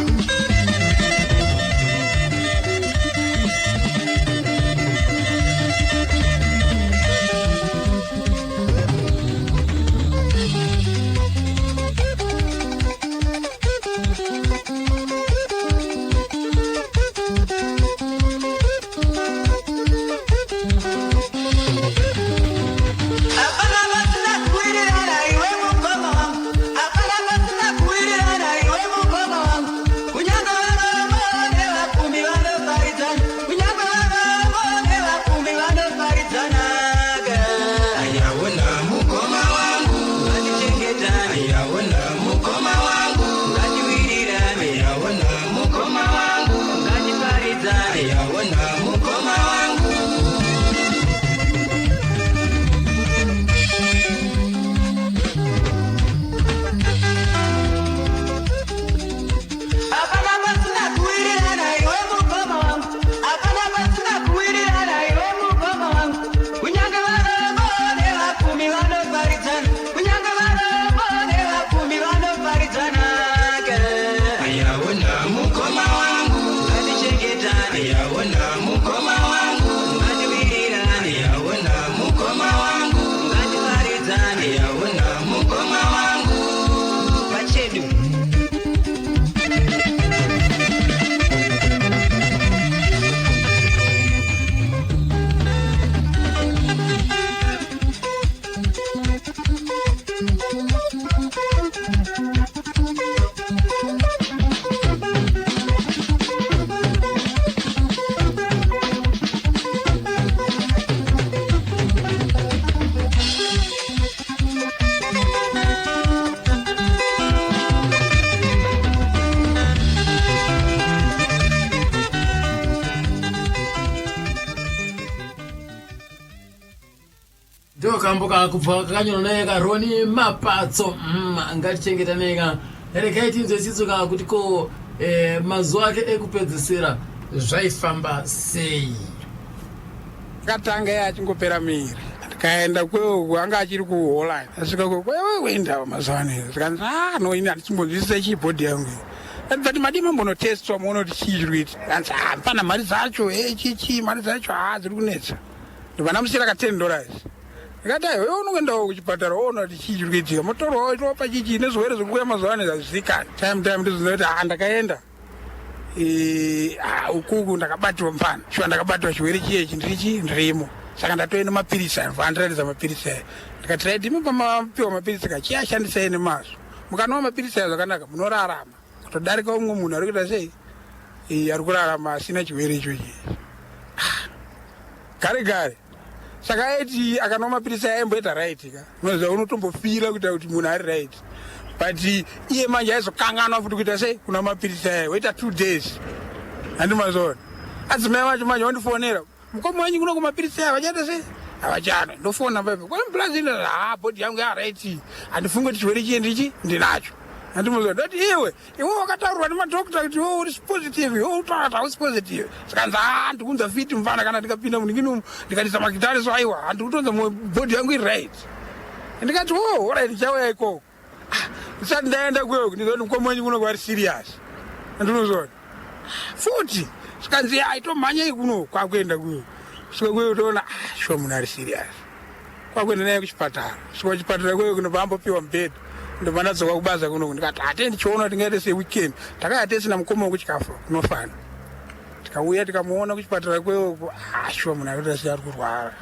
kamboka kubva kakanyona naye Roni Mapatso ngatichengetaneka rekai tinzositsuka kuti ko mazuva ake ekupedzisira zvaifamba sei. Katanga yachingopera miri kaenda kweo anga achiri ku Holland asvika kweo wenda mazwane zikanzi no ina ndichimbonzwisisa chibhodhi yangu ndati madima mbono testwa muone kuti chizviri kanzi hapana mari dzacho chichi mari dzacho dziri kunetsa ndivana musira ka $10 ngati wewe unoendawo kuchipatara woona kuti chizviri kuitika motoro itopa chichi nezwere zvokuya mazwane zazvikana time ndizonoti ndakaenda ukuku ndakabatwa mpana shuwa ndakabatwa chirwere chiyechi ndirimo saka ndatoenda mapirisi andiratidza mapirisi aya ndikati dimi pamapiwa mapirisi kachiyashandisai nemazo mukanwa mapirisi aya zvakanaka munorarama kutodarika umwe munhu ari kuita sei ari kurarama asina chirwere ichochi gare saka aiti akanwa mapirisi aya aimboita raiti ka unoziva unotombofira kuita kuti munhu ari raiti but iye manje aizokanganwa futi kuita sei kuna mapirisi aya waita 2 days handimazoona adzimai vacho manje vandifonera mukoma wanyu kuno kumapirisi aya vachaita sei havachano ndofona pepe kwemplazina bhodhi yangu yaraiti handifunge kuti chirwere chiye ndichi ndinacho handimazoona dati iwe wakataurwa nemadhokta kuti iwe uri positive iwe utaura kuti hausi positive sakanzi ndikunza fiti mfana kana ndikapinda muninginumu ndikatisa magitari so aiwa handikutonza bhodhi yangu iri right ndikati orit ndichauya ikoko ndisati ndaenda kweo ndizoti mukoma wenyu kuno kwari serious handinozoona futi sikanzi aitomhanyai kuno kwakuenda kweo svika kweo toona shuwa munhu ari serious kwakuenda naye kuchipatara svika kuchipatara kweo kunobambopiwa mubhedha ndovanadzoka kubaza kuno ndikati hate ndichiona kuti ngaite seweekend takaya tesina mukoma wekuchikafu kunofana tikauya tikamuona kuchipatara kweo shuwa munhu arikuita sei ari kurwara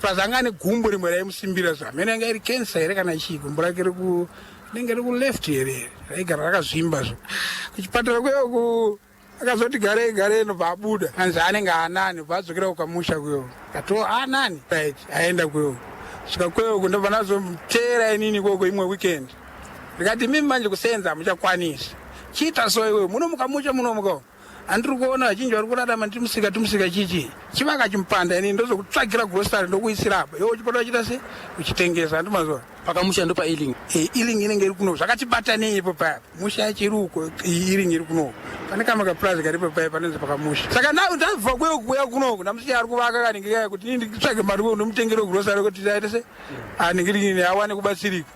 plus anga ane gumbo rimwe raimusimbira zamene anga iri kensa here kana chii gumbo rake rinenge riku left here raigara rakazvimba zo kuchipatara kweo akazoti garei nobva abuda anzi anenge anani bva adzokera kukamusha kweo kato anani right aenda kweo svika kweo ndobva nazomutera inini kwoko imwe weekend ndikati mimi manje kusenza hamuchakwanisi chiita so iwewe muno mukamusha muno mukao andiri kuona vazhinji vari kurarama timusika chichi chivaka chimpanda ini ndozokutsvagira grosari ndokuisirapa iwe uchipota uchita se uchitengesa andimazoa pakamusha ndo pailing iling inenge iri kuno zvakatibatanei ipo paya musha yachiri uko iring iri kuno pane kama kaplazi karipo paya panonzi pakamusha saka ndabva kuya kunoku namusiya ari kuvaka kanenge kaya kuti ini nditsvage mari unomutengera grosari kuti aite se anenge awane kubatsirika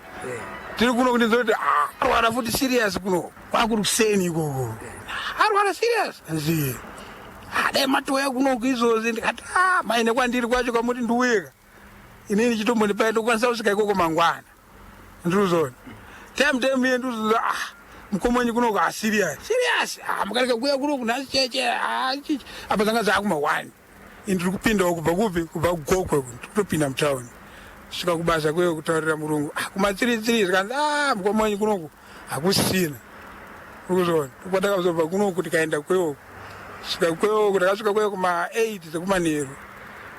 tiri kuno kuti ndizoti arwara futi serious kuno kwakuri kuseni ikoko arwara serious anzi dai matoya kunoku izvozvi ndikati maine kwandiri kwacho kwamuti ndiweka inini chitomboni paya ndokwanisa kusvika ikoko mangwana ndiruzona time iye ndizozi mukomonyi kunoku serious mukareka kuya kunoku nhasi cheche apa zanga dzakumahwani ini ndiri kupindawo kubva kupi kubva kugokwe ndikutopinda mutauni svika kubasa kweyo kutaurira murungu kumatsiritsiri zvikanzi mukomonyi kunoku hakusina urikuzona kwatakazobva kunoku tikaenda kweyoku svika kweyoku takasvika kweyo kuma8 dzekumanheru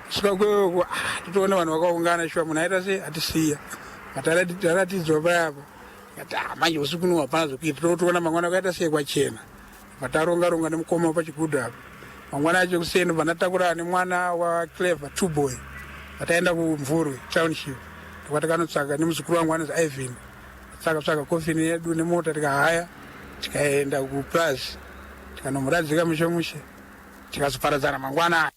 svika kweyoku totoona vanhu vakaungana shuwa munhu aita se atisiya mataratidzwa payapo kati manje usiku kuno hapana zvokuita totoona mangwana akaita sei kwachena vataronga nemukoma pachigudhu apa mangwana acho kuseni vanatakura nemwana waclever 2 boy vataenda kumvurwe township ndokwatakanotsvaka nemuzukuru wangu anonzi Ivan tsvaka kofini yedu nemota tikahaya tikaenda kuplazi tikanomuradzika mushe tikazoparadzana mangwana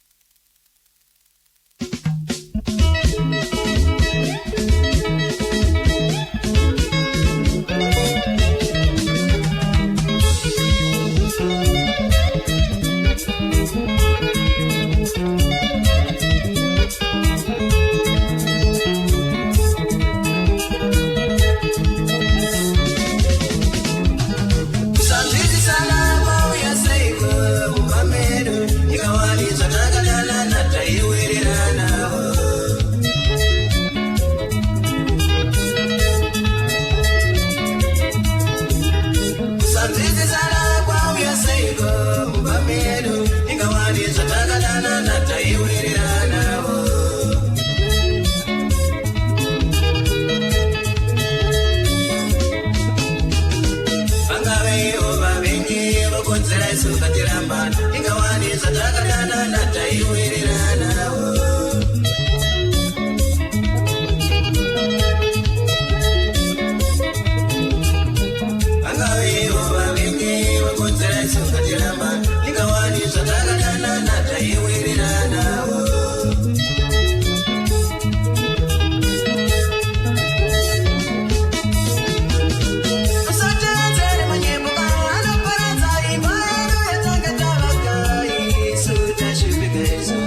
Yes.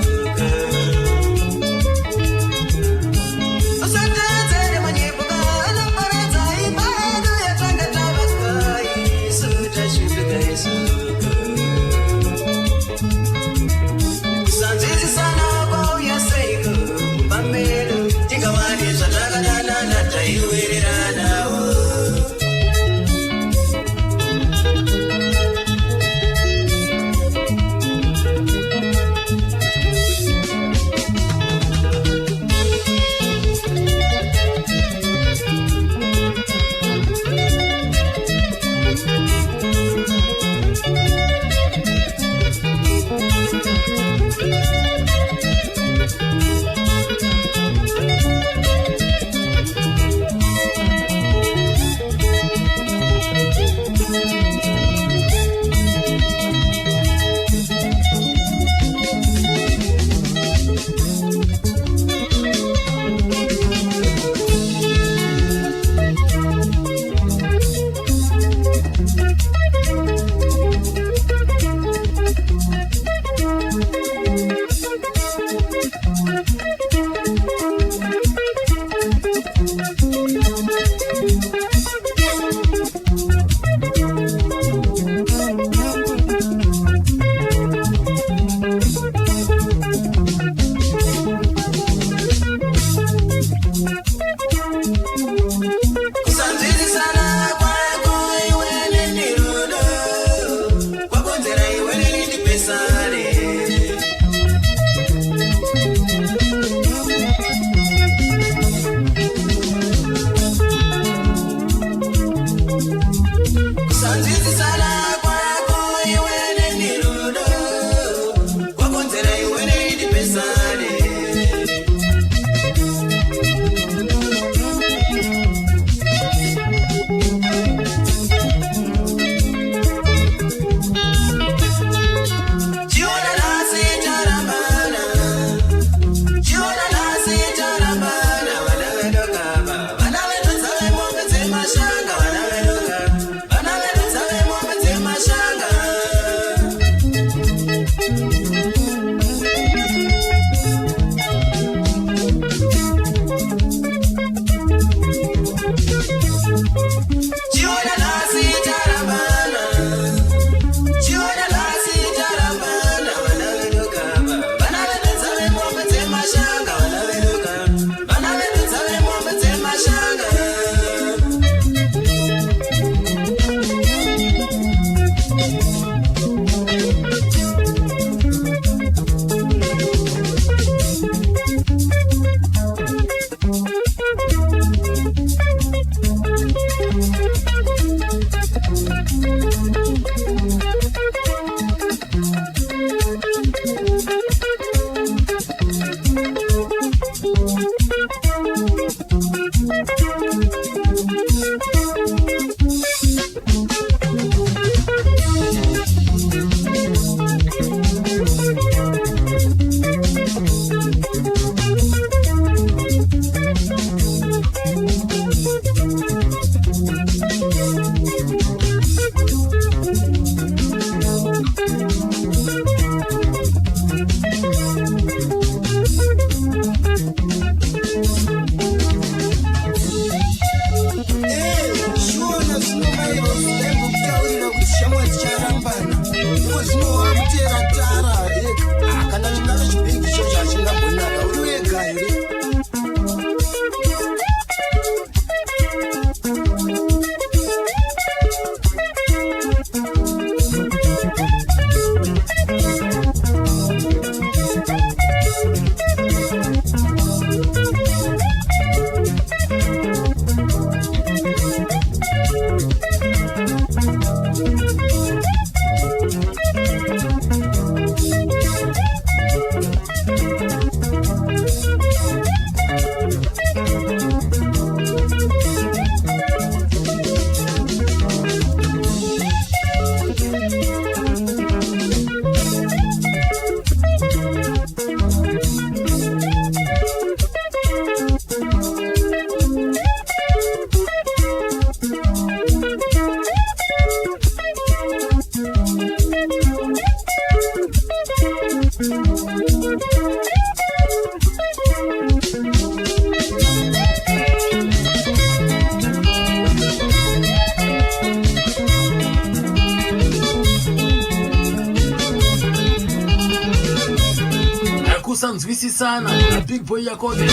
kusanzwisisana na Big Boy Yakobe.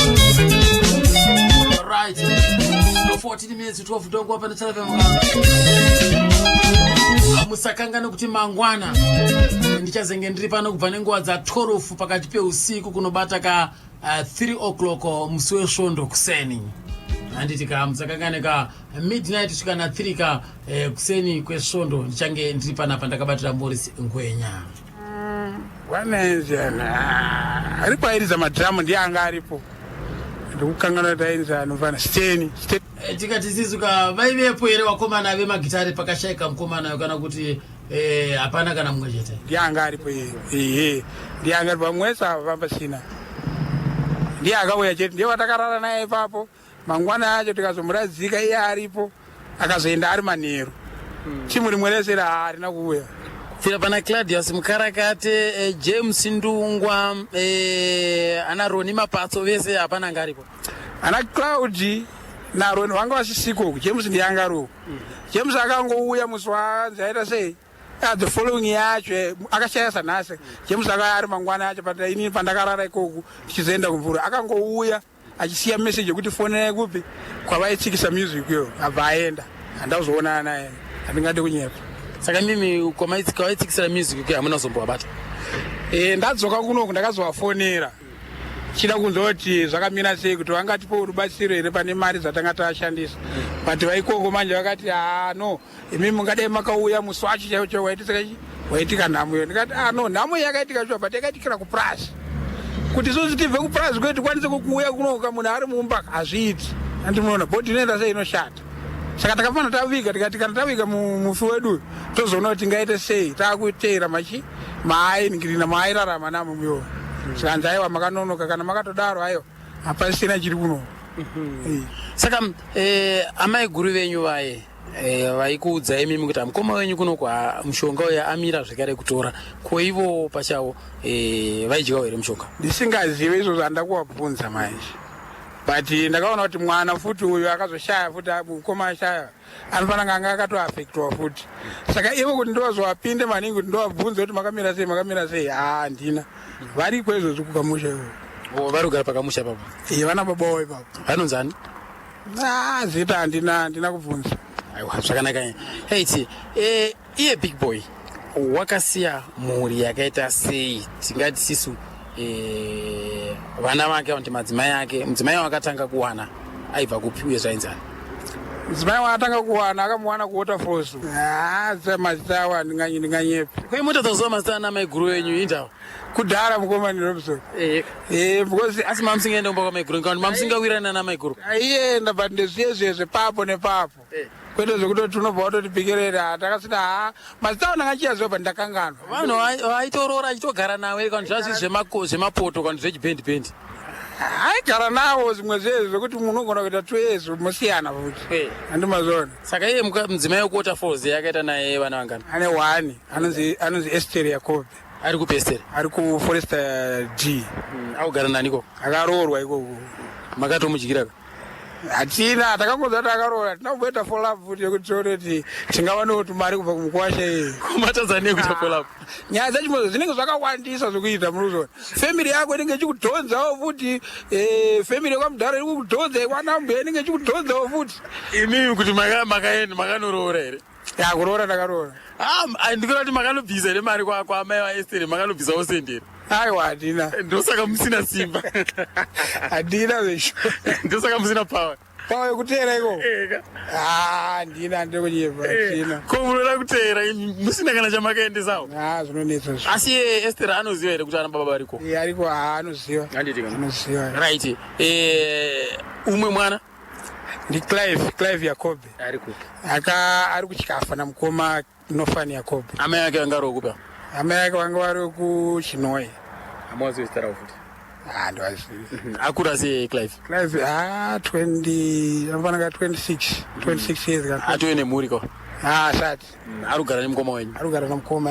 Right. No 14 minutes 12 dongo hapa na Channel FM. Musakangana kuti mangwana ndichazenge ndiri pano kubva nenguva dza 12 pakati peusiku kunobata ka 3 o'clock musi wesvondo kuseni. Handiti ka musakangane ka midnight kusvika na 3 ka kuseni kwesvondo ndichange ndiri panapa ndakabatira Morris Ngwenya. Wanenzana aripo airiza madhamu ndiye anga aripo ndikukangana tairiza anofana steni tikati sizuka vaivepo here vakomana vemagitari pakashayika mukomana kana kuti hapana kana mumwe chete ndiye anga aripo ndiye anga aripo vamwesa vambasina ndiye akauya chete ndiye vatakarara naye ipapo mangwana acho tikazomuradzika iye aripo akazoenda ari manheru timu rimwe rese harina kuuya fira pana Claudius Mukarakate, James Ndungwa, ana Roni Mapatso vese hapana ngaripo. Ana Claudi na Roni wanga vasisiko, James ndi angaro. James akangouya muswa zaita sei. The following yacho akashaya sanase. James akari mangwana acho pata ini pandakarara ikoku tichizoenda kumvura. Akangouya achisiya message kuti phone kupi kwa vaitsikisa music yo abaenda. Andazoona naye. Andingade kunyepa. Saka mimi kwaitsikisira music ke amuna zombobata. Ndadzoka kuno ndakazowafonera. Chida kunzoti zvakamira sei kuti vangatipo rubatsiro here pane mari dzatanga tashandisa. But vaikongo manje vakati no imi mungadai makauya muswachi chaicho waitika nhamo yo. Ndikati no nhamo yakaitika shuwa but yakaitikira kuprazi. Kuti isusu tibve kuprazi kwedu tikwanise kuuya kunoka munhu ari mumba hazviiti. Andinoona bhoti inoenda sei inoshata. Saka takafana taviga tikati kana taviga mufi wedu tozoona kuti tingaite sei takuteera maainingirina maairarama namo myo saka nzaiwa makanonoka kana makatodaro ayo hapasina chiri kuno. Saka amai guru venyu vaye vaikuudzai mimi kuti mukoma wenyu kuno kwa mushonga uya amira zvekare kutora koivo pachavo vaidyawo here mushonga. Ndisingazive izvo zvandakuwabvunza manje. But ndakaona kuti mwana futi uyu akazoshaya futi mukoma ashaya anofanira anga akatoafectwa futi. Saka ivo kuti ndozowapinde maningi kuti ndovabvunza kuti makamira sei handina. Variko izvozvo kukamusha ivo. Vari kugara pakamusha papo? Vana baba wavo ipapo. Vanonzani? Zita handina kubvunza. Aiwa zvakanaka. Heiti iye Big Boy wakasiya mhuri yakaita sei tingati sisu vana vake kuti madzimai ake mudzimai wakatanga kuwana aibva kupi uye zvainzani? Mudzimai wakatanga kuwana akamuwana kuWaterfalls. Mazita awo ndinganyepa. Koi mota dzozowa mazita ana mai guru wenyu indawo kudhara mukomani Robson. Because asi mamusingaenda kumba kwamai guru ngani mamusingawirana namai guru? Aienda but ndezvezvezve papo nepapo. Kwete zvekutoti unobva watotipikirira takasina mazita awo ndakachiyaziva but ndakanganwa. Vanhu aitorora achitogara nawe kana zvazvi zvemapoto kana zvechibhendi aigara nawo zvimwe zvezvo zvekuti munhu unogona kuita 2 years musiyana futi. Handimazona. Saka iye mudzimai wekuWaterfalls yakaita naye vana vangani? Ane 1 anonzi Esther Yakobe. Ari kupi Esther? Ari kuForester G. Akugara naniko? Akaroorwa ikoko. Makatomudyira? Hatina takangoza kuti akaroora tinakumboita follow up futi yekuti tione kuti tingawanawo tumari kubva kumukwasha iyi. Kumatazania kuita follow up. Nyaya dzachimodzo dzinenge zvakawandisa zvokuita munozona. Family yako inenge ichikudhonzawo futi family yekwamudhara iri kukudhonza ikwanambuya inenge ichikudhonzawo futi. Imimi kuti makanoroora here? Kuroora ndakaroora. Ndikuona kuti makanobvisa here mari kwaamai vaEsther makanobvisawo senderi. Aiwa handina. Ndosaka musina simba. Handina zvesho. Ndosaka musina power. Power yekuteera iko? Handina ndokunyepa. Handina. Ko munoda kuteera musina kana chamakaendesawo? Zvinonetsa zvo. Asi Esther anoziva here kuti ana baba variko? Ariko anoziva. Anoziva. Right. Umwe mwana? Ndi Clive Yakobe. Ari kuchikafa namukoma Nofani Yakobe. Amai ake vanga vari kupa? Amai ake vanga vari kuChinoi. Hamuwazivi zita rawo futi? Ndowazivi. Akura sei Clive? Clive 20 anofanira 26 years kana. Atove nemhuri ko? Asati. Ari kugara nemukoma wenyu? Ari kugara namukoma.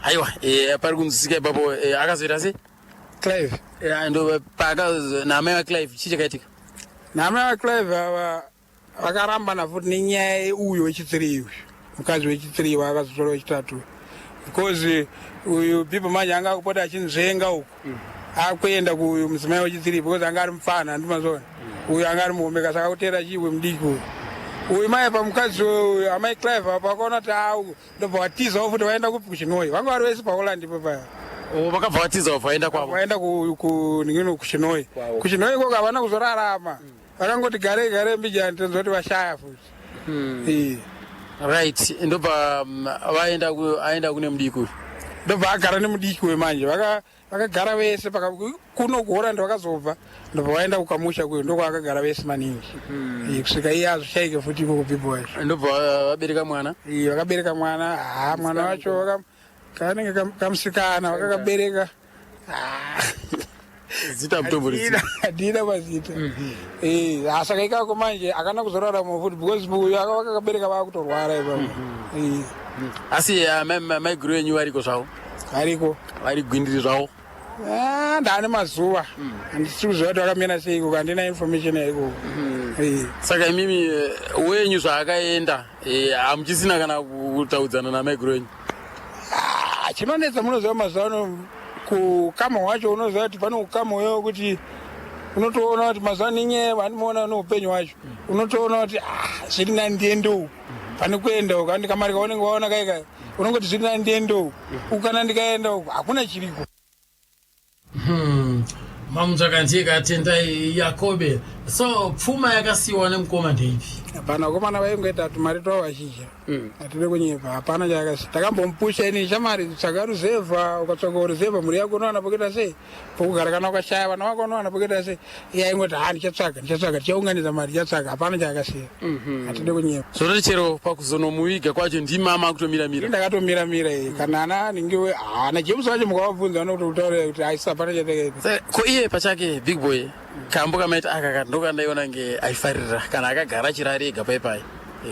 aiwa pari kunzisika ipapo akazoita sei Clive ndo paka namai waClive chii chakaitika namai waClive ava vakarambana futi nenyaya uyo wechitsiri uyu mukadzi wechitsiri akazotora wechitatu because uyu people manje anga akupota achinzvenga uku akuenda kuuyu mudzimai wechitsiri because anga ari mufana handimazona uyu anga ari muhomeka saka kutera chiwe mudiki uyu mai pamukadzi uyu amai Clive apa akaona kuti ndobva watizawo futi vaenda kupi kuchinoi vanga vari vese paholland ipo paya vakabva vatizawo vaenda kwavo vaenda kuchinoi kuchinoi koko havana kuzorarama vakangoti garei mbijani tonzwa kuti vashaya futi right ndobva aenda kune mudiki uyu ndobva agara nemudiki wemanje vakagara vese kuno kuholland vakazobva ndobva vaenda kukamusha kuyo ndokwaakagara vese maningi kusvika iye azoshaike futi ikoko people wacho ndobva vabereka mwana vakabereka mwana mwana wacho kanenge kamusikana vakakabereka zita mutomboridzi hadina mazita saka ikako manje akana kuzorarama futi because uyu vakakabereka vakutorwara ipapo asi maiguru enyu variko zvavo ariko vari gwindiri zvavo ndaane mazuva handisi kuziva kuti vakamira seiko handina information yaikoko saka imimi wenyu zvaakaenda hamuchisina kana kutaudzana namaiguru enyu chinonetsa munoziva mazuva ano kukama wacho unoziva kuti pane ukama wewo kuti unotoona kuti mazuva nenyaya vandimaona neupenyu wacho unotoona kuti zviri nandiendo uku pane kuenda uku andikamarika unenge waona kaikai unongoti zviri nandiendo uku ukana ndikaenda uku hakuna chiriko mamutsvakanjika tendai Yakobe so pfuma yakasiyiwa nemukoma ndeipi hapana vakomana vaingoita tumari twavo vazhizha hatide kunyepa hapana chakasi takambomupusha ini shamari tsvaga ruzevha ukatsvaga uruzevha mhuri yako unowana pokuita sei pokugara kana ukashaya vana vako unowana pokuita sei iye aingoti ndichatsvaga tichaunganidza mari tichatsvaga hapana chakasiya hatide kunyepa zvototi chero pakuzonomuviga kwacho ndimama kutomiramira ndakatomiramira kana ana ningiwe hana james wacho mukavabvunza vanokutaurira kuti aisi hapana chatakaita ko iye pachake big boy kambo kamaita aka ndokandaiona nge aifarira kana akagara chirari ega paipai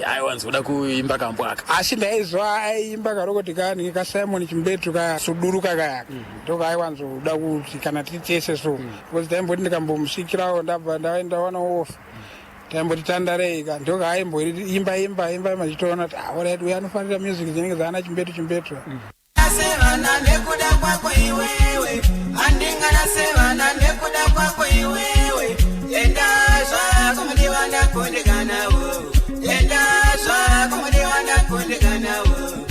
aiwanzoda kuimba kambo aka asi ndaizwa aiimba karokoti kani kasimon chimbetu kasudurika kayaka ndoka aiwanzoda kuti kana titese so because taimboti ndikambomusikirawo ndabva ndawana ofa taimboti tandareika ndoka aimboimba machitoona kuti alright uyo anofanira music dzinenge dzaana chimbetu Sevana nekuda kwako iwewe andingana sevana nekuda kwako iwewe enda zvako mudiwa ndakondekanawo enda zvako mudiwa ndakondekanawo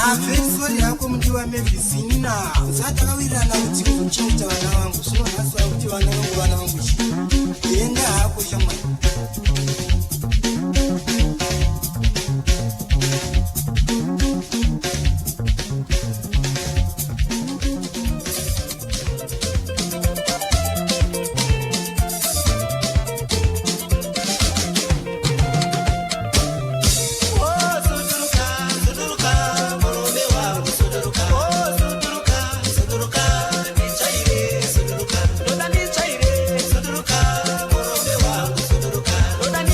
Afesori yako mdiwa medicine usatakawirana kuti uchinja vana vangu sio hasa kuti vana vangu enda hako shamwa Dani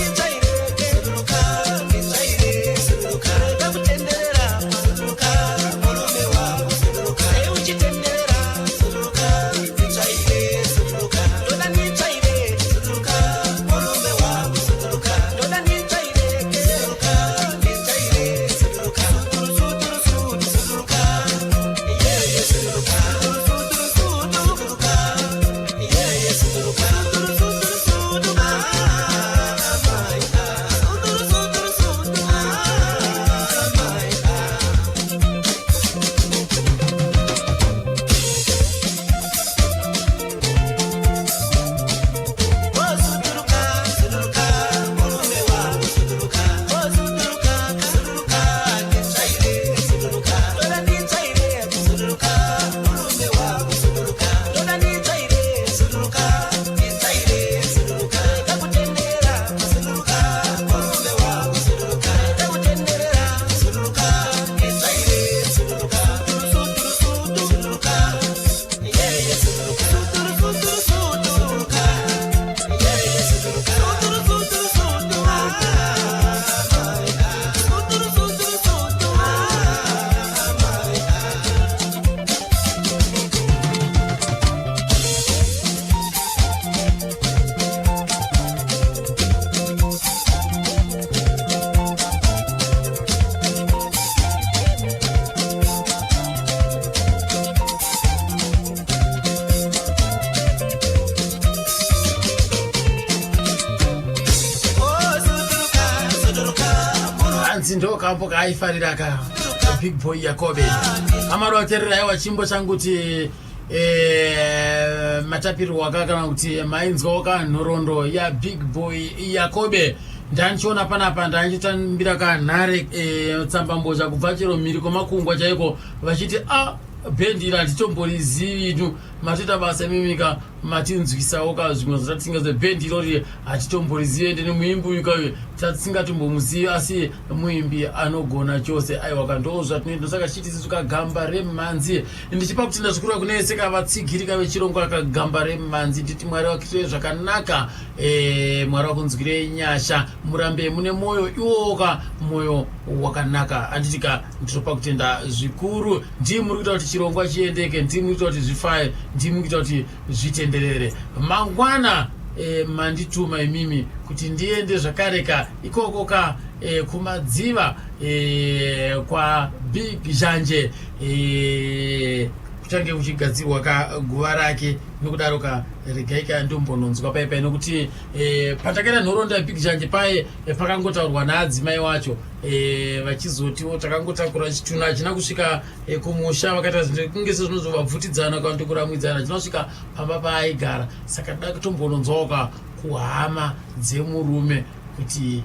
ati ndo kampo kaifarira ka Big Boy Yakobe amaro aterera yawa chimbo changuti matapiri wakakana kuti mainzwa ka nhorondo ya Big Boy Yakobe ndanchiona panapa ndanchitambira ka nhare tsambamboja kubva chero miri komakungwa chaiko vachiti bhendira nditomborizivi matita basa mimika matinzwisawo ka zvimwe zvatinga zebhendiro ri atitomborizivi ende nemuimbi uyu kayo tatisingatombomuzii asi muimbi anogona chose aiwa kandozva tinoenda saka chitisi tukagamba remhanzi ndichipa kuti ndazvikura kuneseka vatsigirika vechirongo akagamba remhanzi nditi mwari wakitire zvakanaka mwari wakunzwirei nyasha murambe mune mwoyo iwoka mwoyo wakanaka anditika nditopa kutenda zvikuru ndii muri kuita kuti chirongwa chiendeke ndii muri kuita kuti zvifaye ndii muri kuita kuti zvitenderere mangwana mandituma imimi kuti ndiende zvakareka ikoko ka kumadziva kwa Big Janje kutange kuchigadzirwa ka guva rake nokudaro ka regaika ndombononzwa paipai nokuti patakaita nhoroondo ya Big Janje paye pakangotaurwa naadzimai wacho vachizotiwo takangotakura chitunhu hachina kusvika kumusha vakaita kunge sezvinozovabvutidzana kana kuramwidzana chinosvika pamba paaigara saka da kutombononzwawo kuhama dzemurume kuti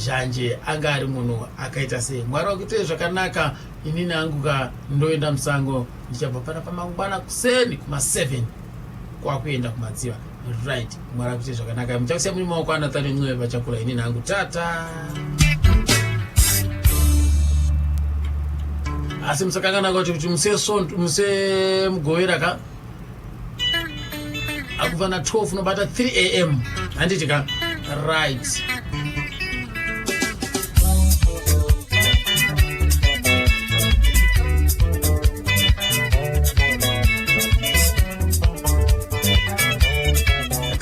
Janje anga ari munhu akaita sei mwari wakuite zvakanaka inini hangu ndoenda musango ndichabva pana pamangwana kuseni kuma7 kwakuenda kumadziva right mwari wakuite zvakanaka muchakusiya muri maoko anathani mwe vachakura inini hangu tata asi musakangana kuti musemugovera ka akubva na12 unobata 3 am handiti ka right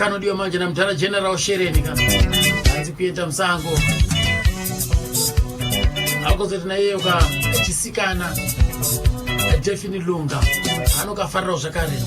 kanodiwa manje namutara General Shereni ka hanzi kuenda musango akozoti naiyeyo ka chisikana Defini Lunga anokafarirawo zvakare